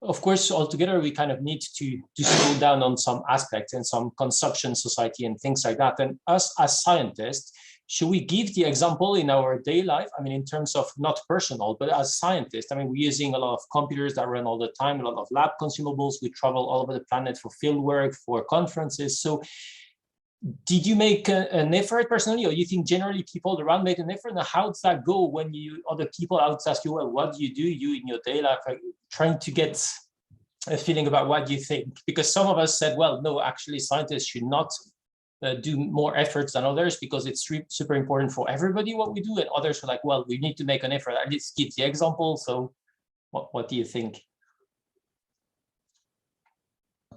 of course, altogether, we kind of need to slow down on some aspects and some consumption society and things like that. And us as scientists, should we give the example in our daily life? I mean, in terms of not personal, but as scientists, I mean, we're using a lot of computers that run all the time, a lot of lab consumables. We travel all over the planet for field work, for conferences. So did you make an effort personally, or you think generally people around made an effort? And how does that go when other people out ask you, well, what do you in your daily life, like trying to get a feeling about what you think? Because some of us said, well, no, actually scientists should not do more efforts than others, because it's super important for everybody what we do. And others were like, well, we need to make an effort. At least give the example. So what do you think?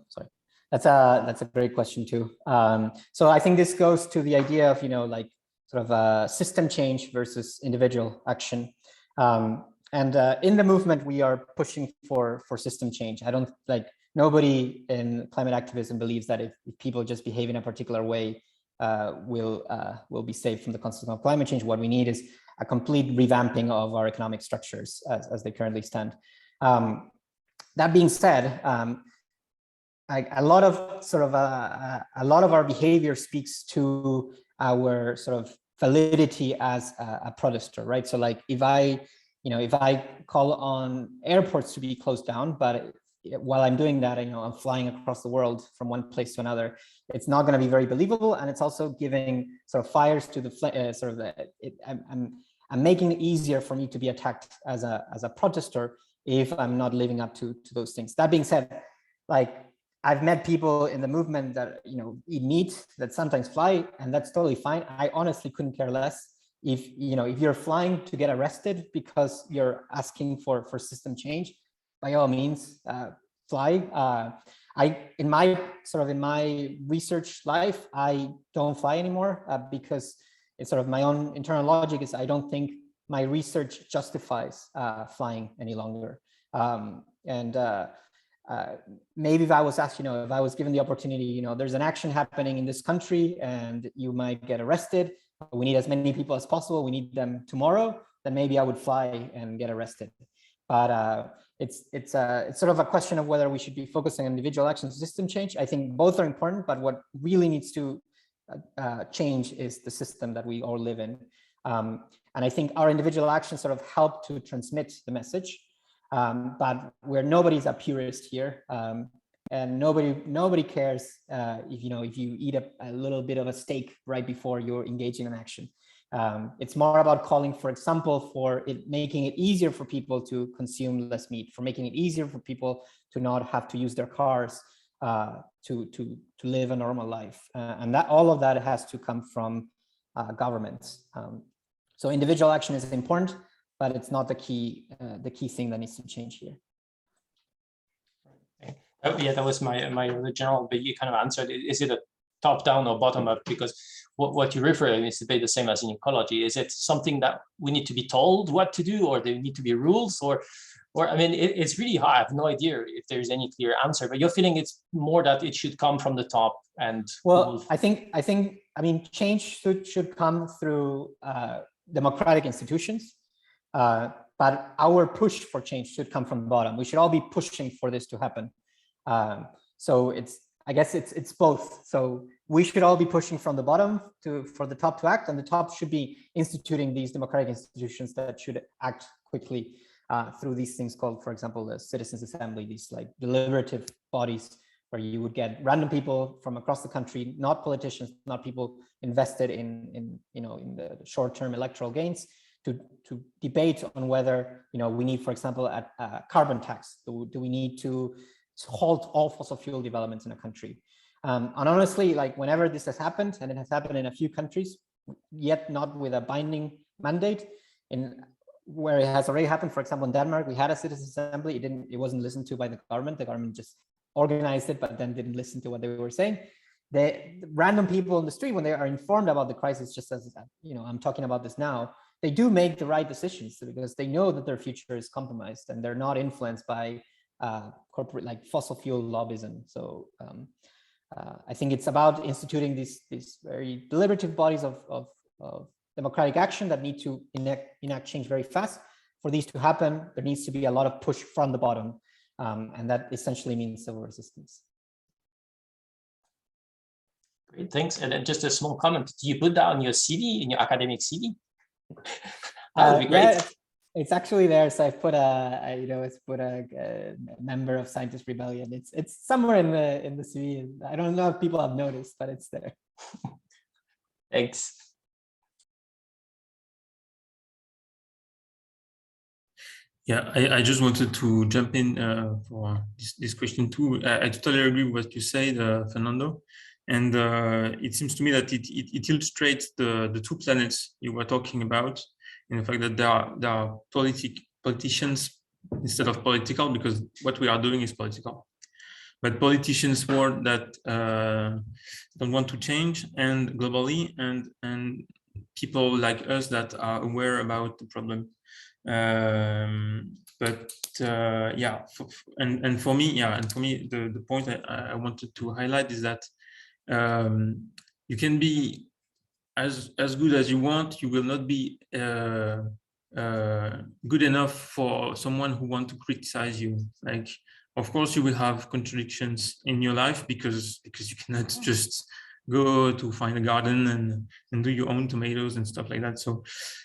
Sorry. That's a great question too. So I think this goes to the idea of, like sort of a system change versus individual action. And in the movement, we are pushing for system change. I don't nobody in climate activism believes that if people just behave in a particular way, will be saved from the consequences of climate change. What we need is a complete revamping of our economic structures as they currently stand. That being said, a lot of our behavior speaks to our sort of validity as a protester, right? So like if I call on airports to be closed down, but while I'm doing that, I'm flying across the world from one place to another, it's not going to be very believable, and it's also giving sort of fires to the I'm making it easier for me to be attacked as a protester if I'm not living up to those things. That being said, like I've met people in the movement that eat meat, that sometimes fly, and that's totally fine. I honestly couldn't care less if you're flying to get arrested because you're asking for system change, by all means, fly. In my research life, I don't fly anymore because it's sort of my own internal logic is I don't think my research justifies flying any longer. Maybe if I was asked, if I was given the opportunity, there's an action happening in this country and you might get arrested. We need as many people as possible. We need them tomorrow. Then maybe I would fly and get arrested. But it's sort of a question of whether we should be focusing on individual action to system change. I think both are important, but what really needs to change is the system that we all live in. And I think our individual actions sort of help to transmit the message. But nobody's a purist here, and nobody cares if you eat a little bit of a steak right before you're engaging in action. It's more about calling, for example, for making it easier for people to consume less meat, for making it easier for people to not have to use their cars to live a normal life, and that all of that has to come from governments. So individual action is important, but it's not the key thing that needs to change here. Yeah, that was my original, but you kind of answered. Is it a top down or bottom up? Because what you refer to is the same as in ecology. Is it something that we need to be told what to do, or there need to be rules, or I mean, it's really hard. I have no idea if there's any clear answer, but you're feeling it's more that it should come from the top. And well, I mean, change should come through democratic institutions. But our push for change should come from the bottom. We should all be pushing for this to happen. So I guess it's both. So we should all be pushing from the bottom for the top to act, and the top should be instituting these democratic institutions that should act quickly through these things called, for example, the citizens' assembly, these like deliberative bodies where you would get random people from across the country, not politicians, not people invested in the short-term electoral gains, to debate on whether we need, for example, a carbon tax. Do we need to halt all fossil fuel developments in a country? And honestly, like whenever this has happened, and it has happened in a few countries, yet not with a binding mandate, where it has already happened, for example, in Denmark, we had a citizens' assembly. It wasn't listened to by the government. The government just organized it, but then didn't listen to what they were saying. The random people in the street, when they are informed about the crisis, just as I'm talking about this now, they do make the right decisions because they know that their future is compromised and they're not influenced by corporate like fossil fuel lobbyism. So I think it's about instituting these very deliberative bodies of democratic action that need to enact change very fast. For these to happen, there needs to be a lot of push from the bottom, and that essentially means civil resistance. Great, thanks. And then just a small comment: do you put that on your CV, in your academic CV? That would be great. Yeah, it's actually there. So I've put a member of Scientist Rebellion. It's somewhere in the CV. I don't know if people have noticed, but it's there. Thanks. Yeah, I just wanted to jump in for this question too. I totally agree with what you said, Fernando. And it seems to me that it illustrates the two planets you were talking about, and the fact that there are politicians instead of political, because what we are doing is political. But politicians world that don't want to change, and globally, and people like us that are aware about the problem. Yeah, and for me, the point I wanted to highlight is that you can be as good as you want. You will not be good enough for someone who wants to criticize you. Like, of course, you will have contradictions in your life because you cannot just go to find a garden and do your own tomatoes and stuff like that.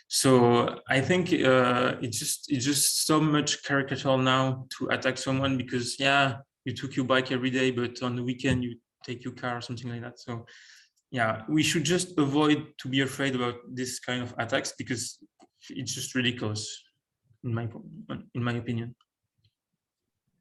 So I think it's just so much caricatural now to attack someone because you took your bike every day, but on the weekend you take your car or something like that. So yeah, we should just avoid to be afraid about this kind of attacks because it's just ridiculous, in my opinion.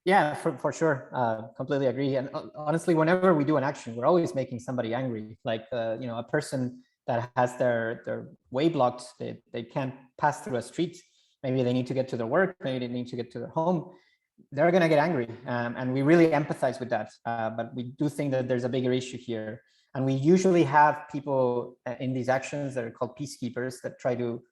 Yeah, for sure. Completely agree. And honestly, whenever we do an action, we're always making somebody angry. Like, a person that has their way blocked, they can't pass through a street, maybe they need to get to their work, maybe they need to get to their home, they're going to get angry. And we really empathize with that. But we do think that there's a bigger issue here. And we usually have people in these actions that are called peacekeepers that try to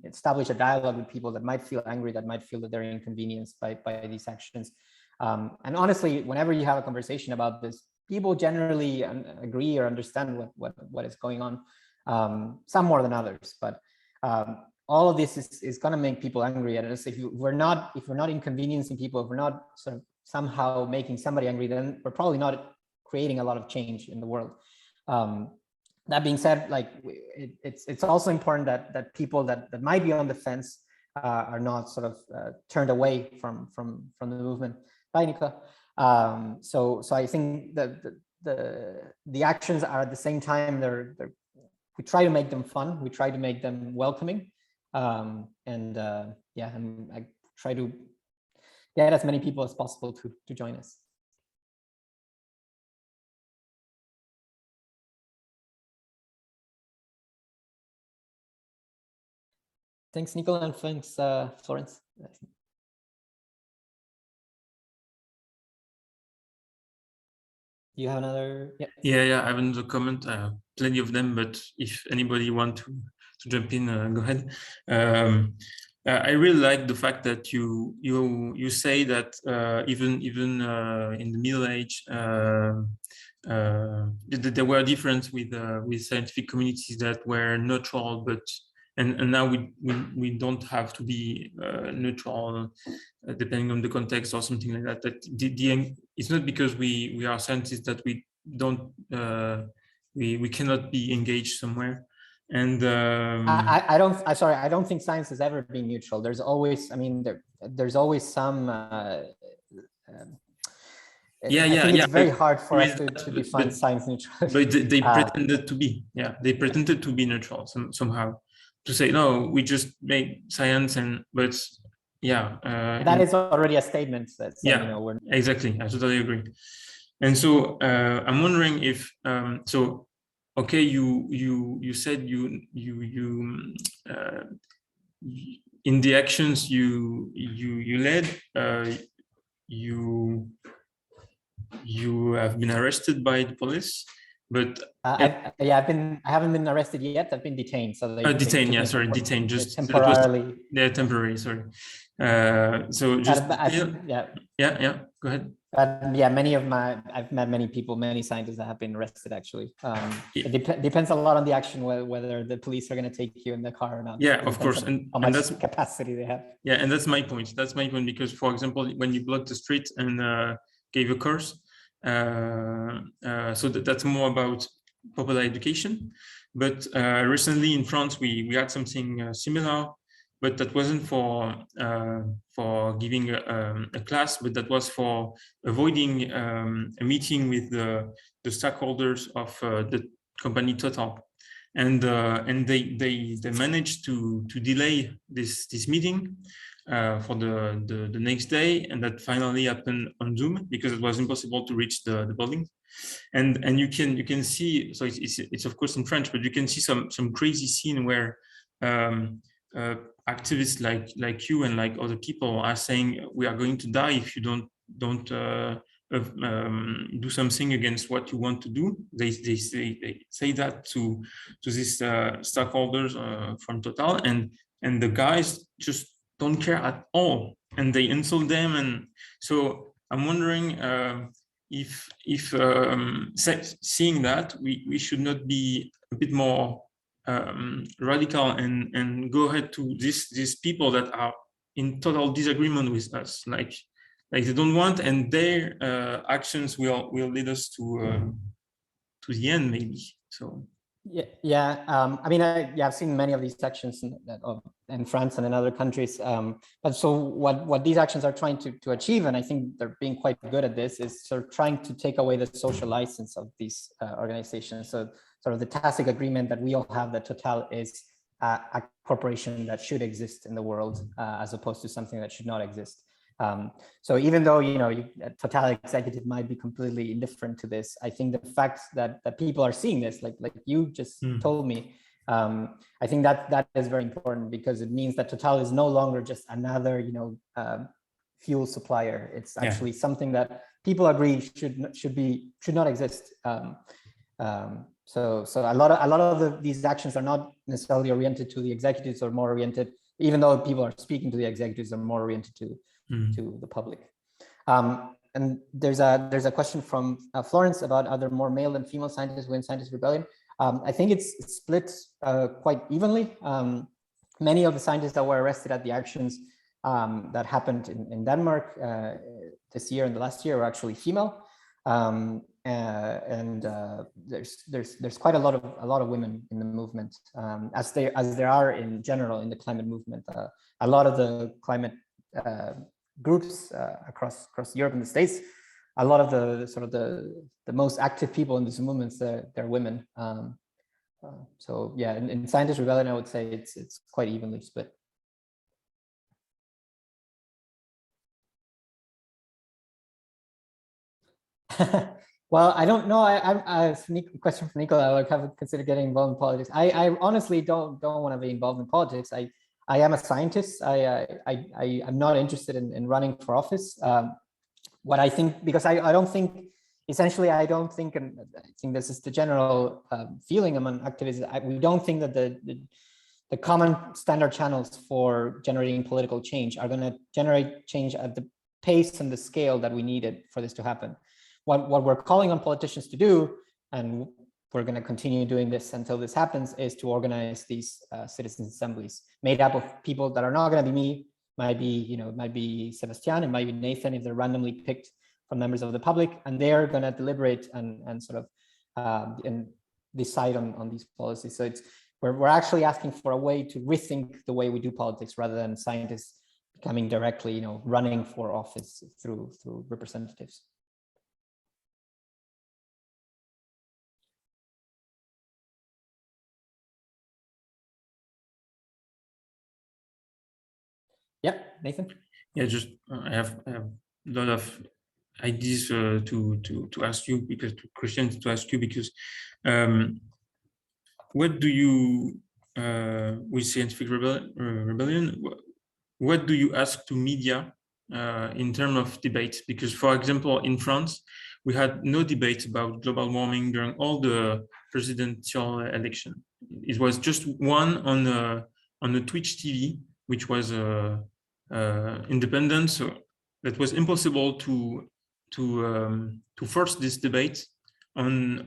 establish a dialogue with people that might feel angry, that might feel that they're inconvenienced by these actions. And honestly, whenever you have a conversation about this, people generally agree or understand what is going on, some more than others. But all of this is going to make people angry. And if we're not inconveniencing people, if we're not sort of somehow making somebody angry, then we're probably not creating a lot of change in the world. That being said, like it's also important that people that might be on the fence are not sort of turned away from the movement. Bye, Nicola. So I think that the actions are at the same time we try to make them fun, we try to make them welcoming, and I try to get as many people as possible to join us. Thanks, Nicola, and thanks, Florence. You have another? Yeah. I have another comment. Plenty of them, but if anybody want to jump in, go ahead. I really like the fact that you say that even in the Middle Age, there were differences with scientific communities that were neutral, but and now we don't have to be neutral depending on the context or something like that. That it's not because we are scientists that we don't we cannot be engaged somewhere. And I don't think science has ever been neutral. There's always, I mean, there's always some. I think it's very hard for us to define science neutral. But they pretended to be, they pretended to be neutral somehow, to say no, we just make science, but that is already a statement that saying, we're exactly. I totally agree. And so I'm wondering if okay, you said you in the actions you led, you have been arrested by the police, but I haven't been arrested yet. I've been detained. So they detained. Yeah, sorry, detained. Just temporarily. Yeah, temporary. Sorry. So just Go ahead. I've met many scientists that have been arrested. Actually, it depends a lot on the action, whether the police are going to take you in the car or not. Yeah, of course, and how much capacity they have. Yeah, and that's my point. That's my point, because, for example, when you blocked the street and gave a course, so that's more about popular education. But recently in France, we had something similar, but that wasn't for giving a class, but that was for avoiding a meeting with the stakeholders of the company Total, and they managed to delay this meeting for the next day, and that finally happened on Zoom because it was impossible to reach the building. And you can see, so it's of course in French, but you can see some crazy scene where activists like you and like other people are saying, we are going to die if you don't do something against what you want to do. They say that to these stakeholders from Total, and the guys just don't care at all, and they insult them. And so I'm wondering if seeing that we should not be a bit more radical and go ahead to these people that are in total disagreement with us, like they don't want, and their actions will lead us to the end, maybe. So I mean, I've seen many of these actions in France and in other countries. But so what these actions are trying to achieve, and I think they're being quite good at this, is sort of trying to take away the social license of these organizations. So sort of the tacit agreement that we all have that Total is a corporation that should exist in the world, as opposed to something that should not exist. So even though a Total executive might be completely indifferent to this, I think the fact that people are seeing this, like you just told me, I think that is very important, because it means that Total is no longer just another fuel supplier. It's actually something that people agree should not exist. So a lot of these actions are not necessarily oriented to the executives, or more oriented, even though people are speaking to the executives, are more oriented to the public. And there's a question from Florence about are there more male than female scientists within Scientist Rebellion? I think it's split quite evenly. Many of the scientists that were arrested at the actions that happened in Denmark this year and the last year were actually female. There's quite a lot of women in the movement, as there are in general in the climate movement. A lot of the climate groups across Europe and the States, a lot of the most active people in these movements, they're women. So yeah, in Scientist Rebellion, I would say it's quite evenly split. Well, I don't know. I question for Nicola. I would have considered getting involved in politics. I honestly don't want to be involved in politics. I am a scientist. I'm not interested in running for office. What I think, because I don't think, essentially, I don't think, and I think this is the general feeling among activists, we don't think that the common standard channels for generating political change are going to generate change at the pace and the scale that we needed for this to happen. What we're calling on politicians to do, and we're going to continue doing this until this happens, is to organize these citizens' assemblies made up of people that are not going to be me. Might be Sebastian, it might be Nathan if they're randomly picked from members of the public, and they're going to deliberate and sort of and decide on these policies. So we're actually asking for a way to rethink the way we do politics, rather than scientists becoming directly running for office through representatives. Yeah, Nathan. Yeah, just I have a lot of ideas to ask you, because questions to ask you, because what do you with Scientific Rebellion, what do you ask to media in terms of debate? Because, for example, in France, we had no debate about global warming during all the presidential election. It was just one on the Twitch TV, which was independent, so that was impossible to force this debate on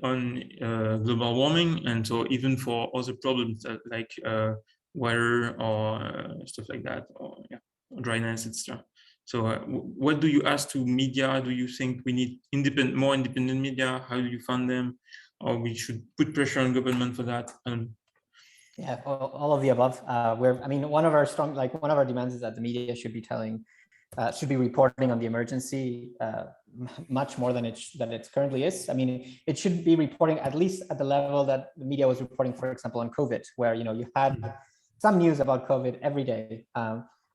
global warming, and so even for other problems like water or stuff like that, or dryness, etc. So what do you ask to media? Do you think we need more independent media? How do you fund them, or we should put pressure on government for that? Yeah, all of the above. One of our demands is that the media should be reporting on the emergency much more than it currently is. I mean, it should be reporting at least at the level that the media was reporting, for example, on COVID, where you had some news about COVID every day,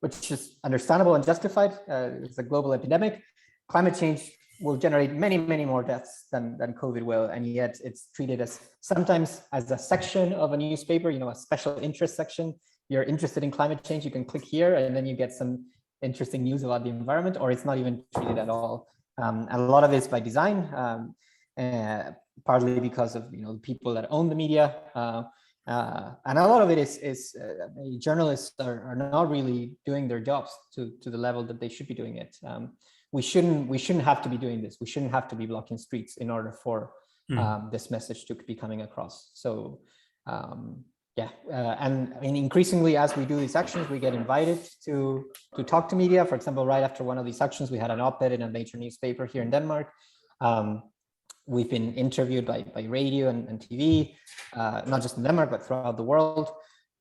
which is understandable and justified. It's a global epidemic. Climate change will generate many, many more deaths than COVID will, and yet it's treated as sometimes as a section of a newspaper, a special interest section. You're interested in climate change, you can click here, and then you get some interesting news about the environment, or it's not even treated at all. And a lot of it's by design, partly because of people that own the media, and a lot of it is journalists are not really doing their jobs to the level that they should be doing it. We shouldn't have to be doing this. We shouldn't have to be blocking streets in order for this message to be coming across. So and I mean, increasingly as we do these actions, we get invited to talk to media. For example, right after one of these actions, we had an op-ed in a major newspaper here in Denmark. We've been interviewed by radio and TV, not just in Denmark, but throughout the world.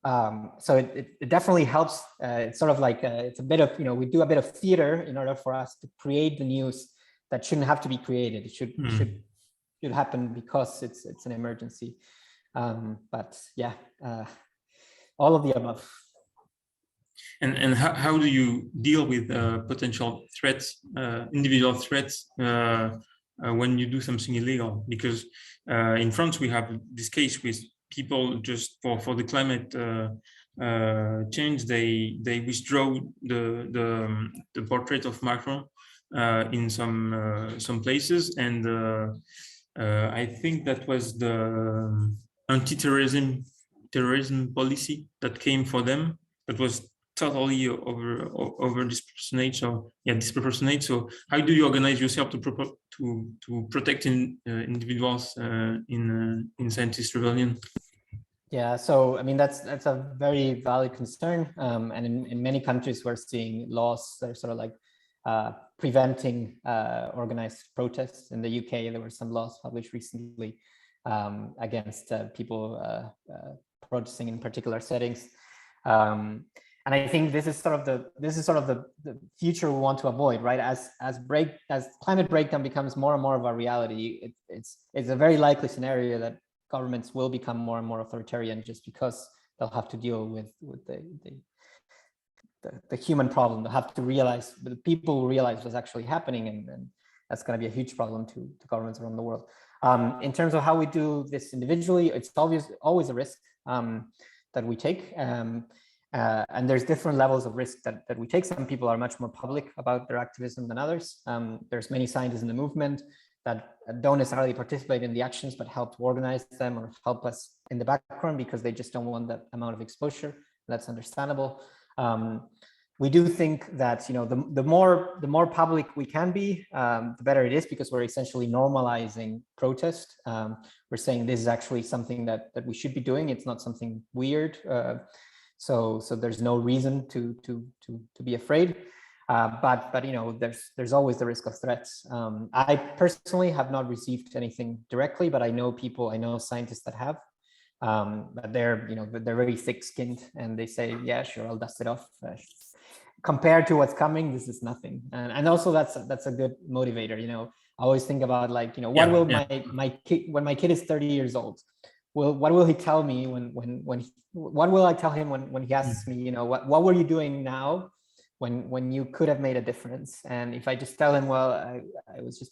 So it definitely helps. It's sort of like it's a bit of, we do a bit of theater in order for us to create the news that shouldn't have to be created. It should happen because it's an emergency. But yeah, all of the above. And how do you deal with potential threats, individual threats, when you do something illegal? Because in France we have this case with people just for the climate change. They withdraw the portrait of Macron in some places, and I think that was the anti-terrorism policy that came for them. That was totally over disproportionate. So yeah, disproportionate. So how do you organize yourself to protect individuals in Scientist Rebellion? Yeah, so I mean that's a very valid concern, and in many countries we're seeing laws that are sort of like preventing organized protests. In the UK, there were some laws published recently against people protesting in particular settings, and I think this is sort of the future we want to avoid, right? As climate breakdown becomes more and more of a reality, it's a very likely scenario that governments will become more and more authoritarian, just because they'll have to deal with the human problem. They'll have to realize, the people will realize what's actually happening, and that's going to be a huge problem to governments around the world. In terms of how we do this individually, it's always a risk that we take, and there's different levels of risk that we take. Some people are much more public about their activism than others. There's many scientists in the movement that don't necessarily participate in the actions, but help to organize them or help us in the background because they just don't want that amount of exposure. That's understandable. We do think that the more public we can be, the better it is, because we're essentially normalizing protest. We're saying this is actually something that we should be doing. It's not something weird. So there's no reason to be afraid. But there's always the risk of threats. I personally have not received anything directly, but I know scientists that have. But they're very thick-skinned, and they say, yeah, sure, I'll dust it off. Compared to what's coming, this is nothing. And also that's a good motivator. I always think about what will my kid, when my kid is 30 years old, what will he tell me what will I tell him when he asks me, what were you doing now when you could have made a difference? And if I just tell him, well, I was just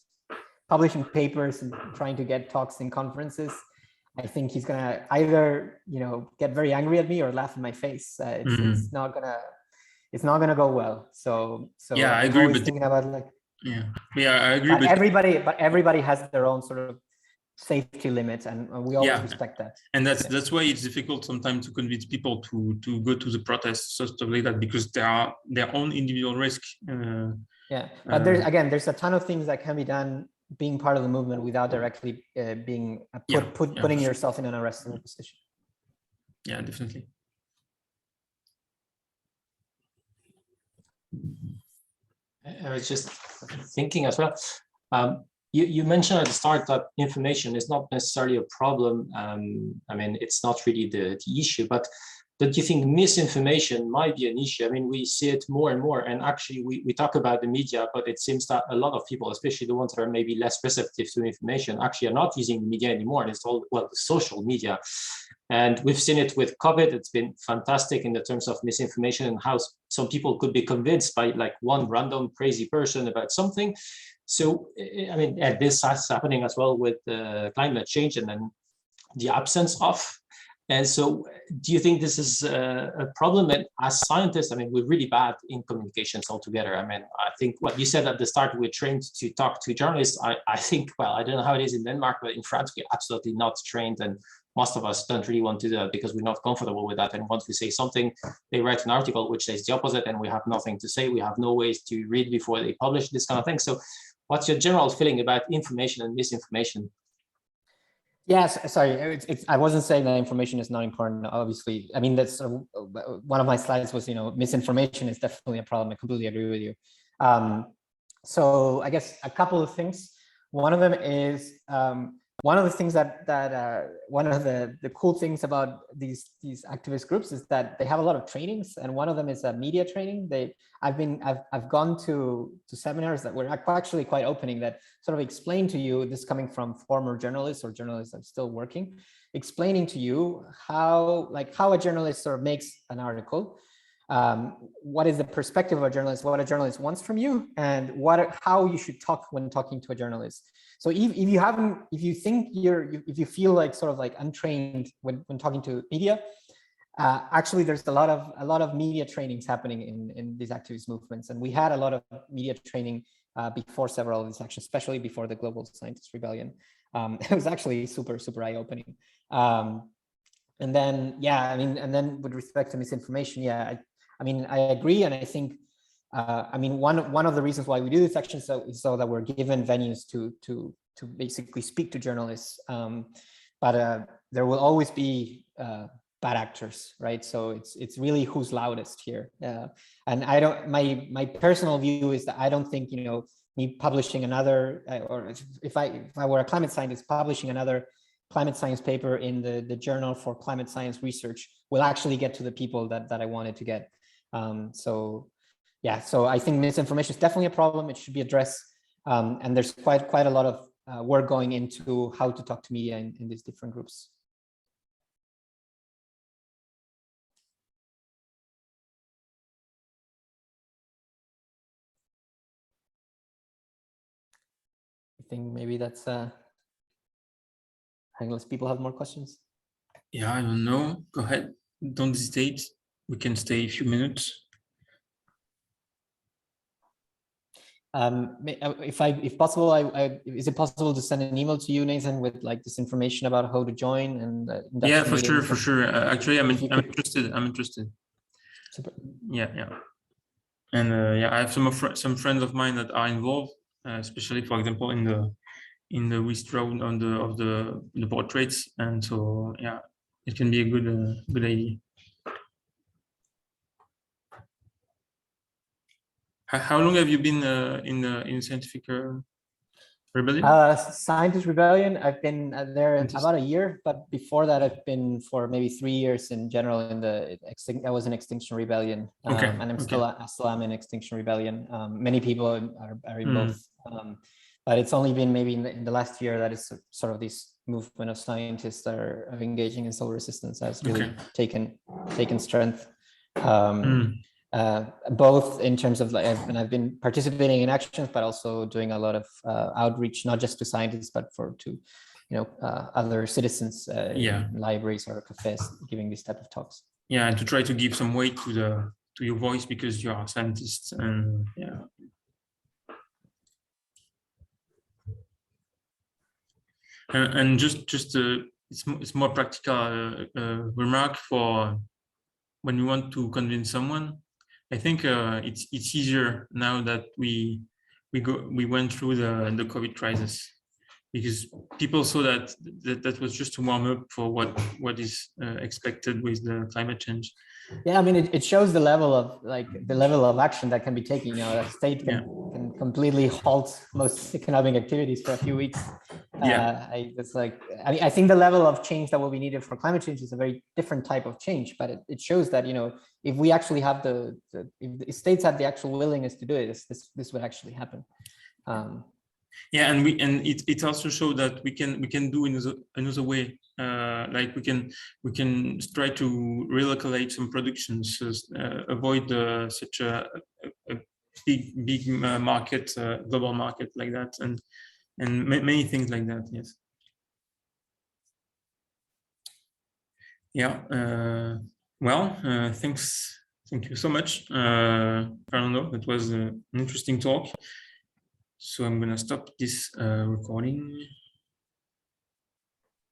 publishing papers and trying to get talks in conferences, I think he's gonna either get very angry at me or laugh in my face. It's not gonna go well. So yeah, I I'm agree. always But thinking about I agree. But everybody has their own sort of safety limits, and we always respect that. And that's why it's difficult sometimes to convince people to go to the protests, stuff like that, because there are their own individual risk. But there's a ton of things that can be done being part of the movement without directly putting yourself in an arrestable position. Yeah, definitely. I was just thinking as well. You mentioned at the start that information is not necessarily a problem. I mean, it's not really the issue, but do you think misinformation might be an issue? I mean, we see it more and more, and actually we talk about the media, but it seems that a lot of people, especially the ones that are maybe less receptive to information, actually are not using the media anymore. And it's all, well, the social media. And we've seen it with COVID. It's been fantastic in the terms of misinformation and how some people could be convinced by like one random crazy person about something. So, I mean, this is happening as well with climate change and then the absence of. And so do you think this is a problem? And as scientists, I mean, we're really bad in communications altogether. I mean, I think what you said at the start, we're trained to talk to journalists. I think, well, I don't know how it is in Denmark, but in France, we're absolutely not trained. And most of us don't really want to do that because we're not comfortable with that. And once we say something, they write an article which says the opposite, and we have nothing to say. We have no ways to read before they publish this kind of thing. So what's your general feeling about information and misinformation? Yes, sorry, I wasn't saying that information is not important, obviously. I mean, that's one of my slides was, misinformation is definitely a problem. I completely agree with you. So I guess a couple of things. One of them is, one of the things one of the cool things about these activist groups is that they have a lot of trainings, and one of them is a media training. I've gone to seminars that were actually quite opening, that sort of explain to you, this coming from former journalists or journalists that are still working, explaining to you how a journalist sort of makes an article, what is the perspective of a journalist, what a journalist wants from you, and how you should talk when talking to a journalist. So if you think if you feel like sort of like untrained when talking to media, actually there's a lot of media trainings happening in these activist movements, and we had a lot of media training before several of these actions, especially before the global Scientist Rebellion. It was actually super eye-opening. And then, yeah, I mean, and then with respect to misinformation, yeah, I mean, I agree. And I think, I mean, one of the reasons why we do this action is so that we're given venues to basically speak to journalists. But there will always be bad actors, right? So it's really who's loudest here. And I don't, my personal view is that I don't think, you know, me publishing another, or if I were a climate scientist, publishing another climate science paper in the Journal for Climate Science Research will actually get to the people that I wanted to get. So yeah, so I think misinformation is definitely a problem. It should be addressed. And there's quite a lot of work going into how to talk to media in these different groups. I think maybe that's unless people have more questions. Yeah, I don't know. Go ahead. Don't hesitate. We can stay a few minutes. If possible, is it possible to send an email to you, Nathan, with like this information about how to join and yeah, for sure. Actually, I'm interested. I'm interested. Super. Yeah. And yeah, I have some friends of mine that are involved, especially, for example, in the withdraw of the portraits, and so yeah, it can be a good idea. How long have you been in Scientific Rebellion? Scientist Rebellion, I've been there about a year, but before that I've been for maybe 3 years in general in I was in Extinction Rebellion, Okay. and I still am in Extinction Rebellion. Many people are in both, but it's only been maybe in the last year that it's sort of this movement of scientists that are engaging in solar resistance has really taken strength. Both in terms of and I've been participating in actions, but also doing a lot of outreach, not just to scientists, but to other citizens, in libraries or cafes, giving these type of talks. Yeah, and to try to give some weight to your voice because you are scientists, and yeah. And just it's more practical remark for when we want to convince someone. I think it's easier now that we went through the COVID crisis, because people saw that was just to warm up for what is expected with the climate change. Yeah, I mean, it shows the level of action that can be taken. You know, a state can completely halt most economic activities for a few weeks. I think the level of change that will be needed for climate change is a very different type of change, but it shows that, you know, if we actually have if the states have the actual willingness to do it, this would actually happen. Yeah, and it also shows that we can do another way. Like we can try to relocate some productions, avoid such a big market, global market like that, and many things like that. Yes. Yeah. Well, thanks. Thank you so much, Fernando. That was an interesting talk. So I'm gonna stop this recording.